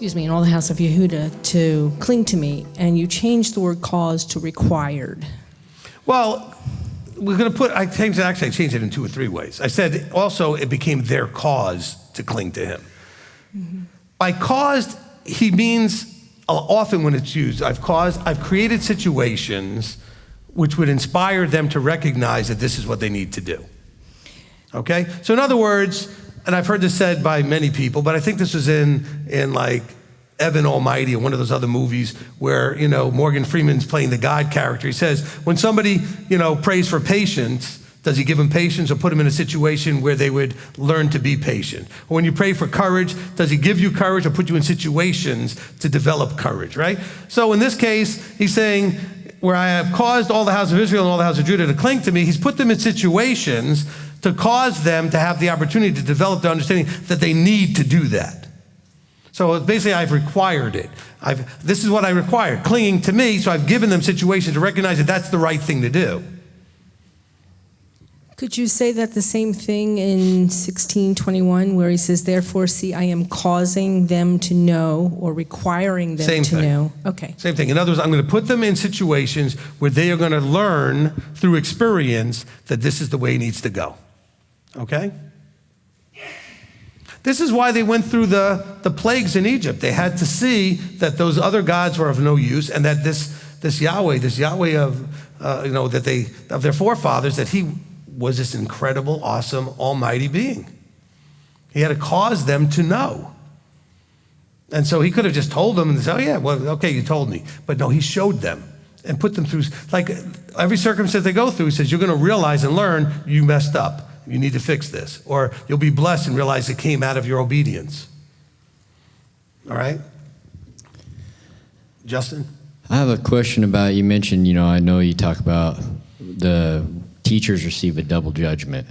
and all the house of Yehuda to cling to me, and you changed the word caused to required. Well, we're going to put, I changed it in 2 or 3 ways. I said also it became their cause to cling to him. Mm-hmm. By caused, he means, often when it's used, I've created situations which would inspire them to recognize that this is what they need to do. Okay? So in other words, and I've heard this said by many people, but I think this was in like Evan Almighty or one of those other movies where, Morgan Freeman's playing the God character. He says, when somebody, prays for patience, does he give them patience or put them in a situation where they would learn to be patient? Or when you pray for courage, does he give you courage or put you in situations to develop courage, right? So in this case, he's saying, where I have caused all the house of Israel and all the house of Judah to cling to me, he's put them in situations to cause them to have the opportunity to develop the understanding that they need to do that. So basically, I've required it. This is what I require, clinging to me, so I've given them situations to recognize that that's the right thing to do. Could you say that the same thing in 16:21, where he says, therefore, see, I am causing them to know, or requiring them Same to thing. know? Okay. Same thing. In other words, I'm going to put them in situations where they are going to learn through experience that this is the way it needs to go. Okay? This is why they went through the plagues in Egypt. They had to see that those other gods were of no use, and that this Yahweh of their forefathers, that he was this incredible, awesome, almighty being. He had to cause them to know. And so he could have just told them and said, oh yeah, well, okay, you told me. But no, he showed them and put them through, like every circumstance they go through, he says, you're going to realize and learn you messed up. You need to fix this. Or you'll be blessed and realize it came out of your obedience. All right? Justin? I have a question about, you mentioned, I know you talk about the teachers receive a double judgment.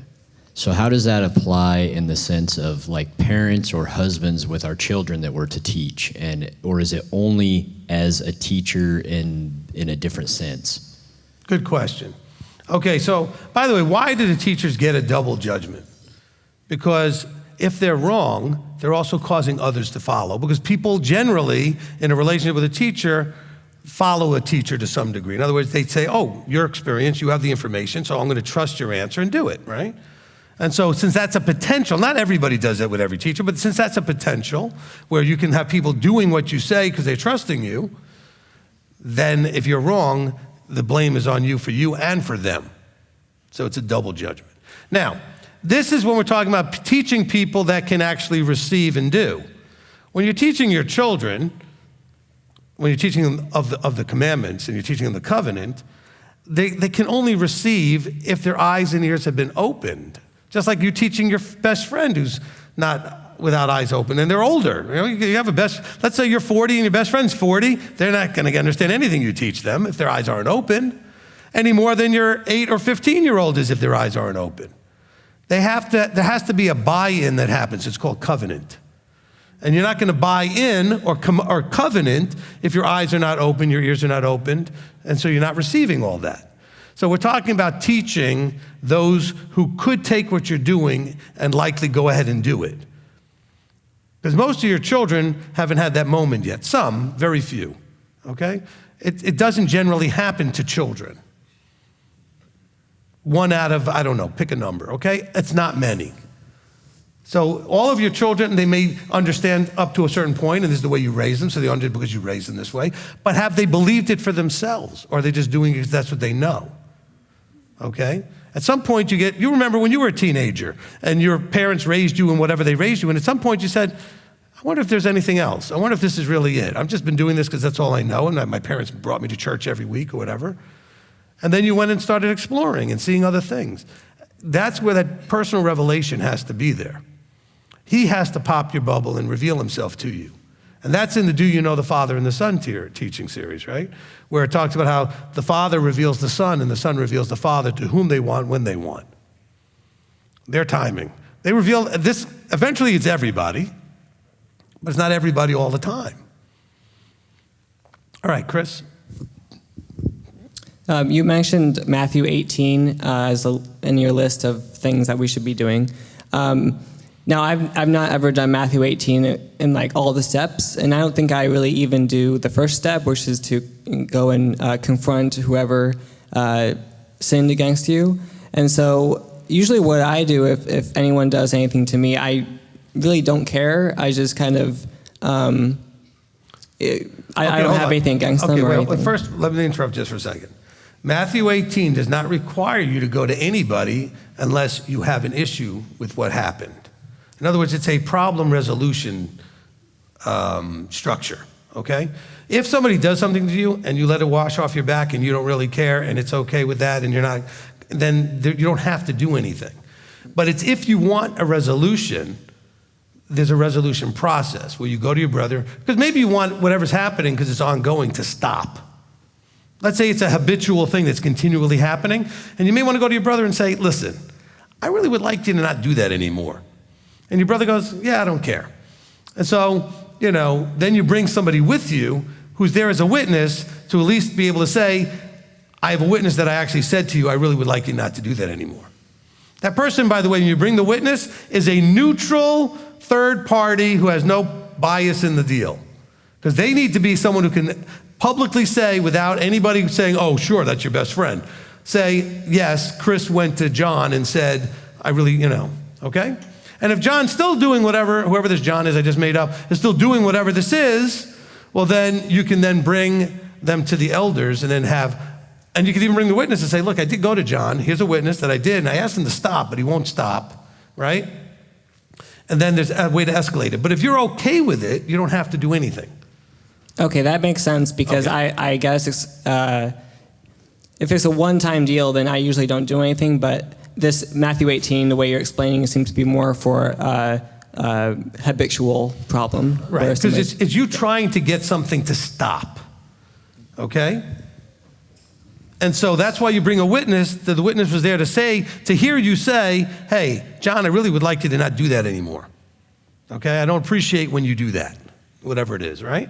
So how does that apply in the sense of like parents or husbands with our children that we're to teach? Or is it only as a teacher in a different sense? Good question. Okay, so by the way, why do the teachers get a double judgment? Because if they're wrong, they're also causing others to follow. Because people generally, in a relationship with a teacher, follow a teacher to some degree. In other words, they say, oh, your experience, you have the information, so I'm going to trust your answer and do it, right? And so since that's a potential, not everybody does that with every teacher, but since that's a potential where you can have people doing what you say because they're trusting you, then if you're wrong, the blame is on you for you and for them. So it's a double judgment. Now, this is when we're talking about teaching people that can actually receive and do. When you're teaching your children, when you're teaching them of the commandments and you're teaching them the covenant, they can only receive if their eyes and ears have been opened. Just like you're teaching your best friend who's not without eyes open and they're older. You have let's say you're 40 and your best friend's 40. They're not going to understand anything you teach them if their eyes aren't open, any more than your 8 or 15-year-old is if their eyes aren't open. There has to be a buy-in that happens. It's called covenant. And you're not going to buy in or covenant if your eyes are not open, your ears are not opened, and so you're not receiving all that. So we're talking about teaching those who could take what you're doing and likely go ahead and do it. Because most of your children haven't had that moment yet. Some, very few, okay? It doesn't generally happen to children. 1 out of, I don't know, pick a number, okay? It's not many. So all of your children, they may understand up to a certain point, and this is the way you raise them, so they understand because you raise them this way, but have they believed it for themselves, or are they just doing it because that's what they know, okay? At some point you remember when you were a teenager, and your parents raised you in whatever they raised you in, at some point you said, I wonder if there's anything else. I wonder if this is really it. I've just been doing this because that's all I know, and my parents brought me to church every week or whatever. And then you went and started exploring and seeing other things. That's where that personal revelation has to be there. He has to pop your bubble and reveal himself to you. And that's in the Do You Know the Father and the Son teaching series, right? Where it talks about how the Father reveals the Son and the Son reveals the Father to whom they want, when they want. Their timing. They reveal this, eventually it's everybody, but it's not everybody all the time. All right, Chris. You mentioned Matthew 18 in your list of things that we should be doing. Now, I've not ever done Matthew 18 in like all the steps, and I don't think I really even do the first step, which is to go and confront whoever sinned against you. And so usually what I do if anyone does anything to me, I really don't care. I just kind of, I don't have anything against them or anything. First, let me interrupt just for a second. Matthew 18 does not require you to go to anybody unless you have an issue with what happened. In other words, it's a problem resolution structure, okay? If somebody does something to you and you let it wash off your back and you don't really care and it's okay with that and you're not, then you don't have to do anything. But it's if you want a resolution, there's a resolution process where you go to your brother, because maybe you want whatever's happening because it's ongoing to stop. Let's say it's a habitual thing that's continually happening, and you may want to go to your brother and say, listen, I really would like you to not do that anymore. And your brother goes, yeah, I don't care. And so, then you bring somebody with you who's there as a witness to at least be able to say, I have a witness that I actually said to you, I really would like you not to do that anymore. That person, by the way, when you bring the witness, is a neutral third party who has no bias in the deal. Because they need to be someone who can publicly say, without anybody saying, oh, sure, that's your best friend, say, yes, Chris went to John and said, I really, okay? And if John's still doing whatever, whoever this John is I just made up, is still doing whatever this is, well, then you can then bring them to the elders and then and you can even bring the witness and say, look, I did go to John. Here's a witness that I did, and I asked him to stop, but he won't stop, right? And then there's a way to escalate it. But if you're okay with it, you don't have to do anything. Okay, that makes sense because Okay. I guess if it's a one-time deal, then I usually don't do anything. But this Matthew 18, the way you're explaining it, seems to be more for habitual problem. Right, because it's you trying to get something to stop, okay? And so that's why you bring a witness, that the witness was there to hear you say, hey, John, I really would like you to not do that anymore, okay? I don't appreciate when you do that, whatever it is, right?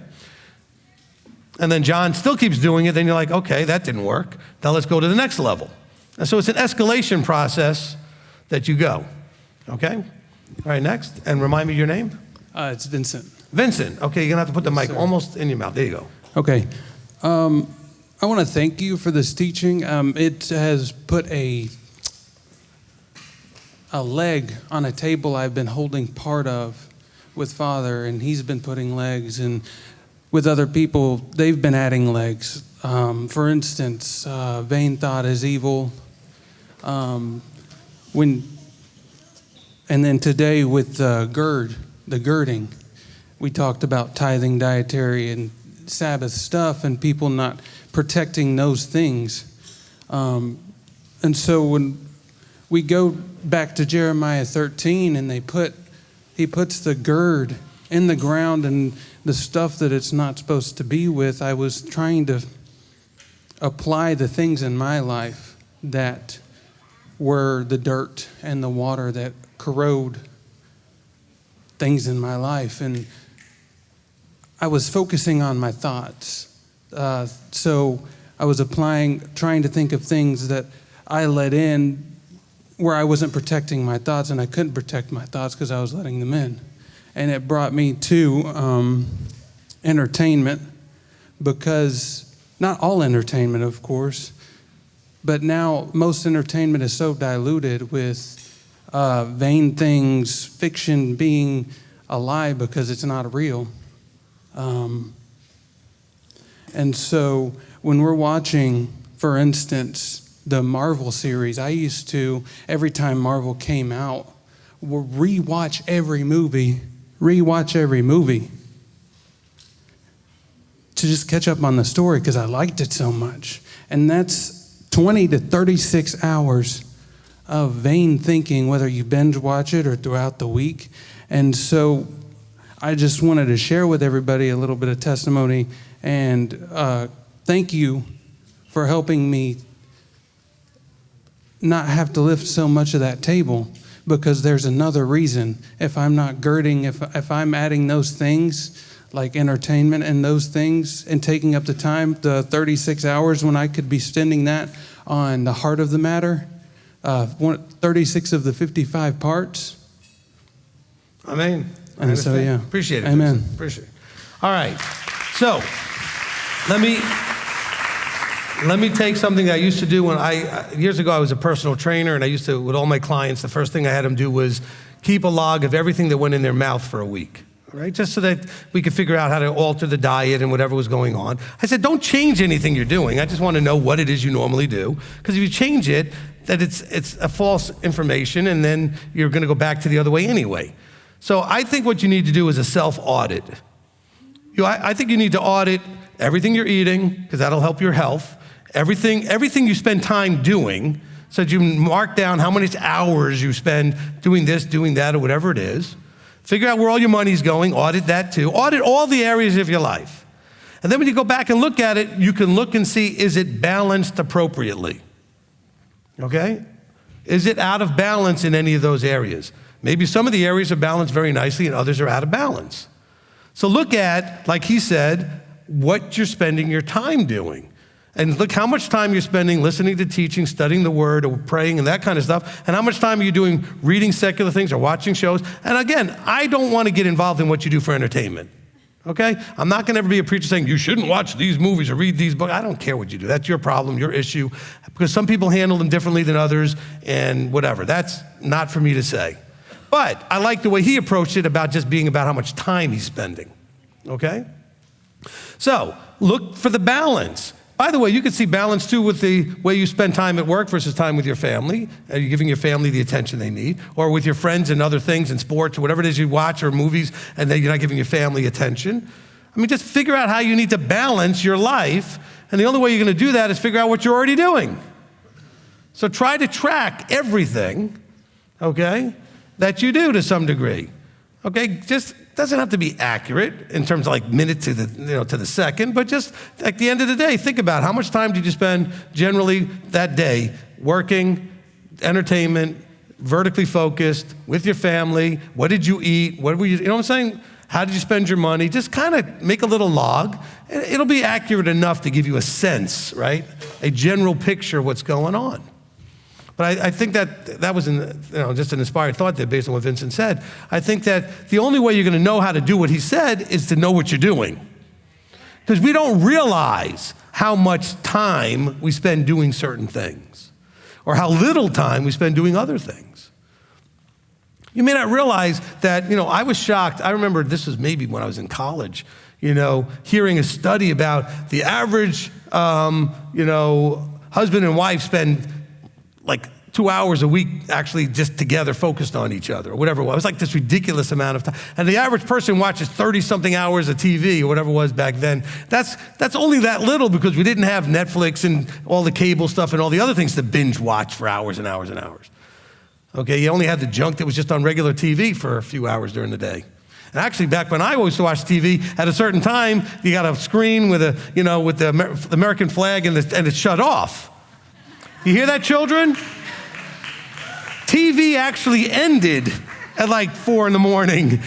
And then John still keeps doing it, then you're like, okay, that didn't work. Now let's go to the next level. And so it's an escalation process that you go, okay? All right, next, and remind me your name? It's Vincent. Vincent, okay, you're gonna have to put the mic Sir. almost in your mouth. There you go. Okay. I want to thank you for this teaching. It has put a leg on a table I've been holding part of with Father, and he's been putting legs, and with other people, they've been adding legs. For instance, vain thought is evil. And then today with the girding, we talked about tithing, dietary, and Sabbath stuff, and people not protecting those things. And so when we go back to Jeremiah 13, and he puts the gird in the ground and the stuff that it's not supposed to be with, I was trying to apply the things in my life that were the dirt and the water that corrode things in my life. And I was focusing on my thoughts. So I was trying to think of things that I let in where I wasn't protecting my thoughts, and I couldn't protect my thoughts because I was letting them in. And it brought me to entertainment, because not all entertainment, of course, but now most entertainment is so diluted with vain things, fiction being a lie because it's not real. And so when we're watching, for instance, the Marvel series, I used to, every time Marvel came out, rewatch every movie to just catch up on the story because I liked it so much. And that's 20 to 36 hours of vain thinking, whether you binge watch it or throughout the week. And so I just wanted to share with everybody a little bit of testimony, and thank you for helping me not have to lift so much of that table, because there's another reason. If I'm not girding, if I'm adding those things like entertainment and those things and taking up the time, the 36 hours when I could be spending that on the heart of the matter, 36 of the 55 parts. Amen. And so, yeah. Appreciate it. Amen. Vincent. Appreciate it. All right. So let me take something that I used to do when years ago I was a personal trainer, and I used to, with all my clients, the first thing I had them do was keep a log of everything that went in their mouth for a week, right? Just so that we could figure out how to alter the diet and whatever was going on. I said, don't change anything you're doing. I just want to know what it is you normally do. Because if you change it, that it's a false information, and then you're going to go back to the other way anyway. So I think what you need to do is a self-audit. I think you need to audit everything you're eating, because that'll help your health. Everything you spend time doing, so that you mark down how many hours you spend doing this, doing that, or whatever it is. Figure out where all your money's going, audit that too. Audit all the areas of your life. And then when you go back and look at it, you can look and see, is it balanced appropriately? Okay? Is it out of balance in any of those areas? Maybe some of the areas are balanced very nicely and others are out of balance. So look at, like he said, what you're spending your time doing. And look how much time you're spending listening to teaching, studying the word, or praying, and that kind of stuff. And how much time are you doing reading secular things or watching shows? And again, I don't want to get involved in what you do for entertainment. Okay? I'm not going to ever be a preacher saying, you shouldn't watch these movies or read these books. I don't care what you do. That's your problem, your issue. Because some people handle them differently than others, and whatever. That's not for me to say. But I like the way he approached it about just being about how much time he's spending. Okay? So, look for the balance. By the way, you can see balance too with the way you spend time at work versus time with your family. Are you giving your family the attention they need? Or with your friends and other things and sports or whatever it is you watch or movies, and then you're not giving your family attention? I mean, just figure out how you need to balance your life. And the only way you're going to do that is figure out what you're already doing. So try to track everything, okay, that you do to some degree. Okay, just doesn't have to be accurate in terms of like minute to the second, but just at the end of the day, think about how much time did you spend generally that day working, entertainment, vertically focused, with your family. What did you eat? What were you know what I'm saying? How did you spend your money? Just kind of make a little log. And it'll be accurate enough to give you a sense, right? A general picture of what's going on. But I think that was just an inspired thought there based on what Vincent said. I think that the only way you're going to know how to do what he said is to know what you're doing. Because we don't realize how much time we spend doing certain things or how little time we spend doing other things. You may not realize that, I was shocked. I remember this was maybe when I was in college, hearing a study about the average, husband and wife spend like 2 hours a week actually just together focused on each other or whatever it was. It was like this ridiculous amount of time. And the average person watches 30-something hours of TV or whatever it was back then. That's only that little because we didn't have Netflix and all the cable stuff and all the other things to binge watch for hours and hours and hours. Okay, you only had the junk that was just on regular TV for a few hours during the day. And actually, back when I used to watch TV, at a certain time, you got a screen with the American flag and it's shut off. You hear that, children? TV actually ended at like 4 in the morning.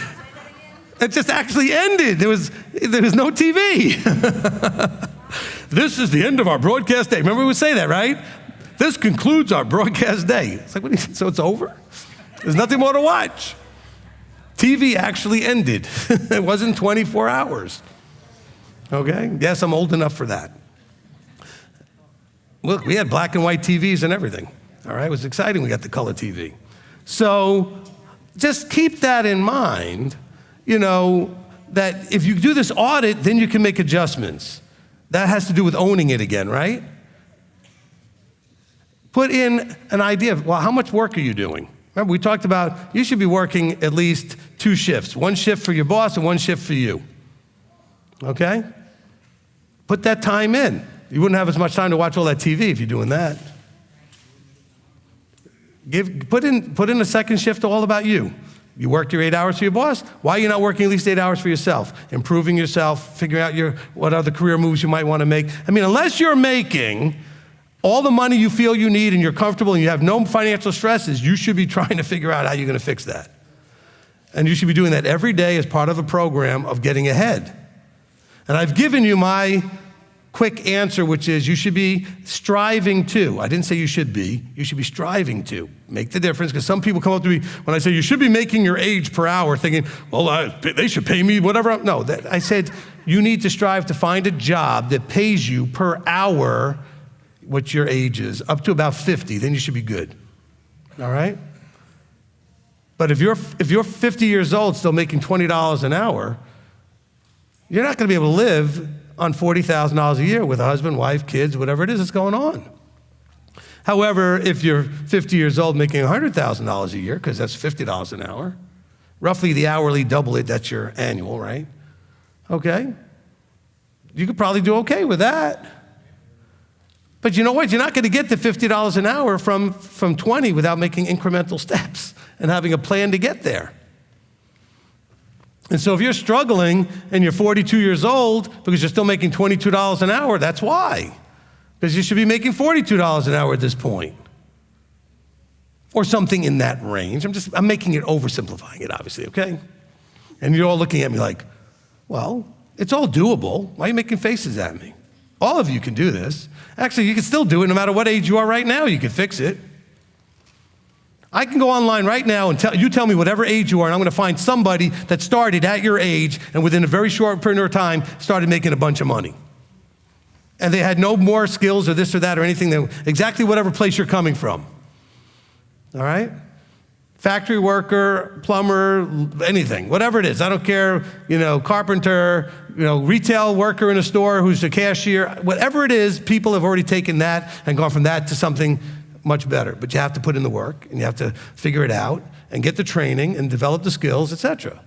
It just actually ended. There was no TV. This is the end of our broadcast day. Remember we would say that, right? This concludes our broadcast day. It's like, so it's over? There's nothing more to watch. TV actually ended. It wasn't 24 hours. Okay? Yes, I'm old enough for that. Look, we had black and white TVs and everything. All right, it was exciting we got the color TV. So just keep that in mind, that if you do this audit, then you can make adjustments. That has to do with owning it again, right? Put in an idea of, how much work are you doing? Remember, we talked about you should be working at least 2 shifts. 1 shift for your boss and 1 shift for you. Okay? Put that time in. You wouldn't have as much time to watch all that TV if you're doing that. Put in a second shift all about you. You worked your 8 hours for your boss. Why are you not working at least 8 hours for yourself? Improving yourself, figuring out what other career moves you might want to make. I mean, unless you're making all the money you feel you need and you're comfortable and you have no financial stresses, you should be trying to figure out how you're going to fix that. And you should be doing that every day as part of a program of getting ahead. And I've given you my quick answer, which is you should be striving to. I didn't say you should be striving to make the difference, because some people come up to me when I say you should be making your age per hour thinking, they should pay me whatever. No, I said you need to strive to find a job that pays you per hour what your age is, up to about 50, then you should be good. All right? But if you're 50 years old still making $20 an hour, you're not going to be able to live on $40,000 a year with a husband, wife, kids, whatever it is that's going on. However, if you're 50 years old making $100,000 a year, because that's $50 an hour, Roughly the hourly, double it, that's your annual, right? Okay. You could probably do okay with that. But you know what? You're not going to get to $50 an hour from 20 without making incremental steps and having a plan to get there. And so if you're struggling and you're 42 years old because you're still making $22 an hour, that's why. Because you should be making $42 an hour at this point. Or something in that range. I'm making it, oversimplifying it, obviously, okay? And you're all looking at me like, well, it's all doable. Why are you making faces at me? All of you can do this. Actually, you can still do it no matter what age you are right now. You can fix it. I can go online right now and tell me whatever age you are, and I'm going to find somebody that started at your age and within a very short period of time started making a bunch of money. And they had no more skills or this or that or anything than exactly whatever place you're coming from. All right? Factory worker, plumber, anything, whatever it is. I don't care, carpenter, retail worker in a store who's a cashier, whatever it is, people have already taken that and gone from that to something much better. But you have to put in the work and you have to figure it out and get the training and develop the skills, etc.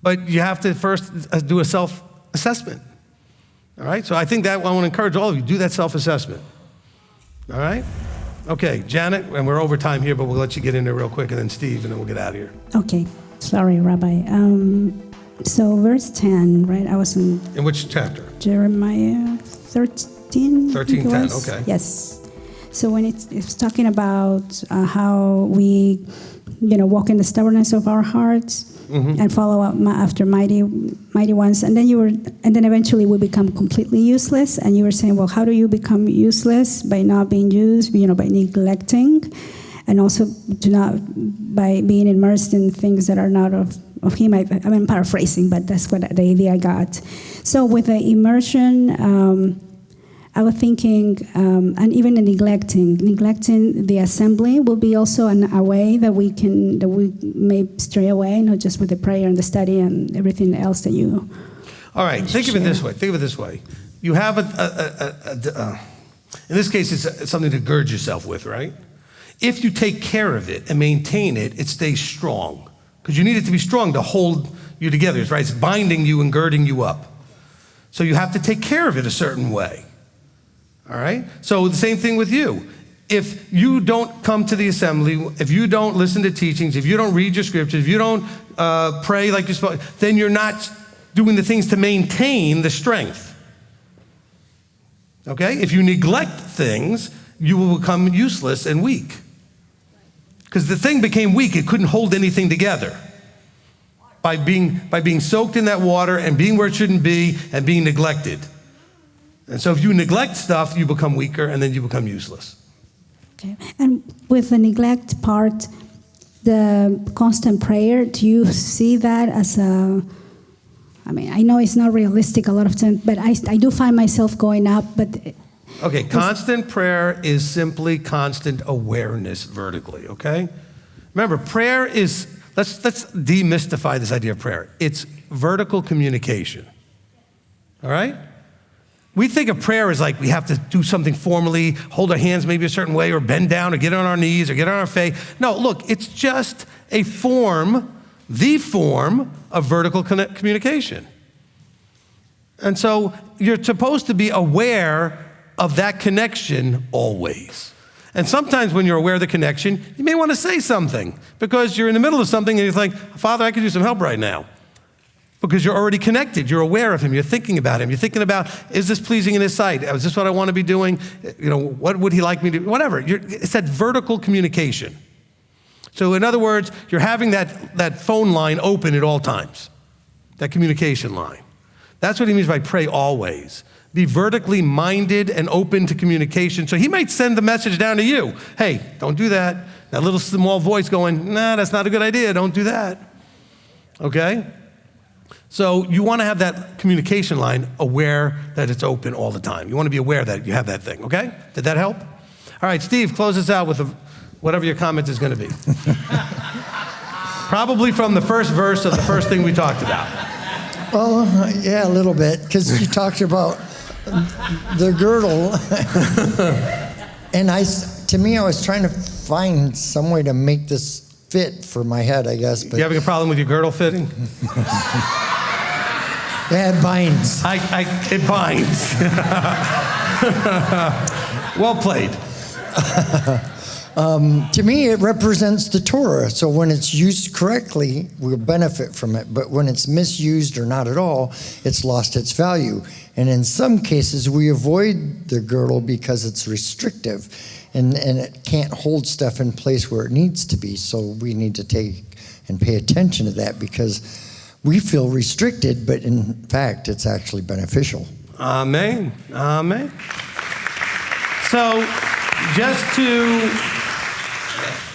But you have to first do a self-assessment. All right? So I think that I want to encourage all of you, do that self-assessment. All right? Okay, Janet, and we're over time here, but we'll let you get in there real quick, and then Steve, and then we'll get out of here. Okay, sorry, Rabbi. So verse 10, right? I was in which chapter? Jeremiah 13. 13:10, okay. Yes. So when it's talking about how we, walk in the stubbornness of our hearts, and follow up after mighty ones, and then eventually we become completely useless. And you were saying, well, how do you become useless? By not being used, by neglecting, and also by being immersed in things that are not of Him. I'm paraphrasing, but that's what the idea I got. So with the immersion, I was thinking, and even the neglecting the assembly will be also a way that we may stray away, not just with the prayer and the study and everything else that you. All right, think of it this way. You have in this case, it's something to gird yourself with, right? If you take care of it and maintain it, it stays strong. Because you need it to be strong to hold you together, right? It's binding you and girding you up. So you have to take care of it a certain way. All right? So the same thing with you. If you don't come to the assembly, if you don't listen to teachings, if you don't read your scriptures, if you don't pray like you're supposed to, then you're not doing the things to maintain the strength. Okay? If you neglect things, you will become useless and weak. Because the thing became weak. It couldn't hold anything together. By being soaked in that water and being where it shouldn't be and being neglected. And so if you neglect stuff, you become weaker and then you become useless. Okay. And with the neglect part, the constant prayer, do you see that as I know it's not realistic a lot of times, but I do find myself going up, but... Okay, constant prayer is simply constant awareness vertically, okay? Remember, prayer is, let's demystify this idea of prayer. It's vertical communication, all right? We think of prayer as like we have to do something formally, hold our hands maybe a certain way, or bend down, or get on our knees, or get on our face. No, look, it's just a form, the form of vertical communication. And so you're supposed to be aware of that connection always. And sometimes when you're aware of the connection, you may want to say something because you're in the middle of something and you're like, Father, I could use some help right now. Because you're already connected. You're aware of Him. You're thinking about Him. You're thinking about, is this pleasing in His sight? Is this what I want to be doing? What would He like me to do? Whatever. It's that vertical communication. So in other words, you're having that phone line open at all times. That communication line. That's what He means by pray always. Be vertically minded and open to communication. So He might send the message down to you. Hey, don't do that. That little small voice going, nah, that's not a good idea. Don't do that. Okay? So you want to have that communication line aware that it's open all the time. You want to be aware that you have that thing, okay? Did that help? All right, Steve, close us out with whatever your comment is going to be. Probably from the first verse of the first thing we talked about. Well, yeah, a little bit, because you talked about the girdle. And to me, I was trying to find some way to make this fit for my head, I guess. But You having a problem with your girdle fitting? yeah, it binds. It binds. Well played. To me, it represents the Torah. So when it's used correctly, we'll benefit from it. But when it's misused or not at all, it's lost its value. And in some cases, we avoid the girdle because it's restrictive and it can't hold stuff in place where it needs to be. So we need to take and pay attention to that because we feel restricted, but in fact, it's actually beneficial. Amen. Amen. So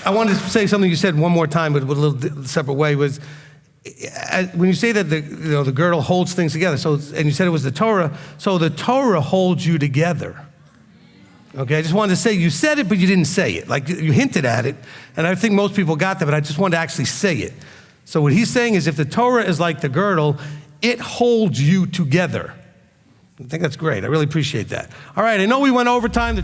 I wanted to say something you said one more time, but with a little separate way, was when you say that the girdle holds things together, and you said it was the Torah, so the Torah holds you together. Okay, I just wanted to say, you said it, but you didn't say it. Like, you hinted at it, and I think most people got that, but I just wanted to actually say it. So what he's saying is if the Torah is like the girdle, it holds you together. I think that's great. I really appreciate that. All right, I know we went overtime.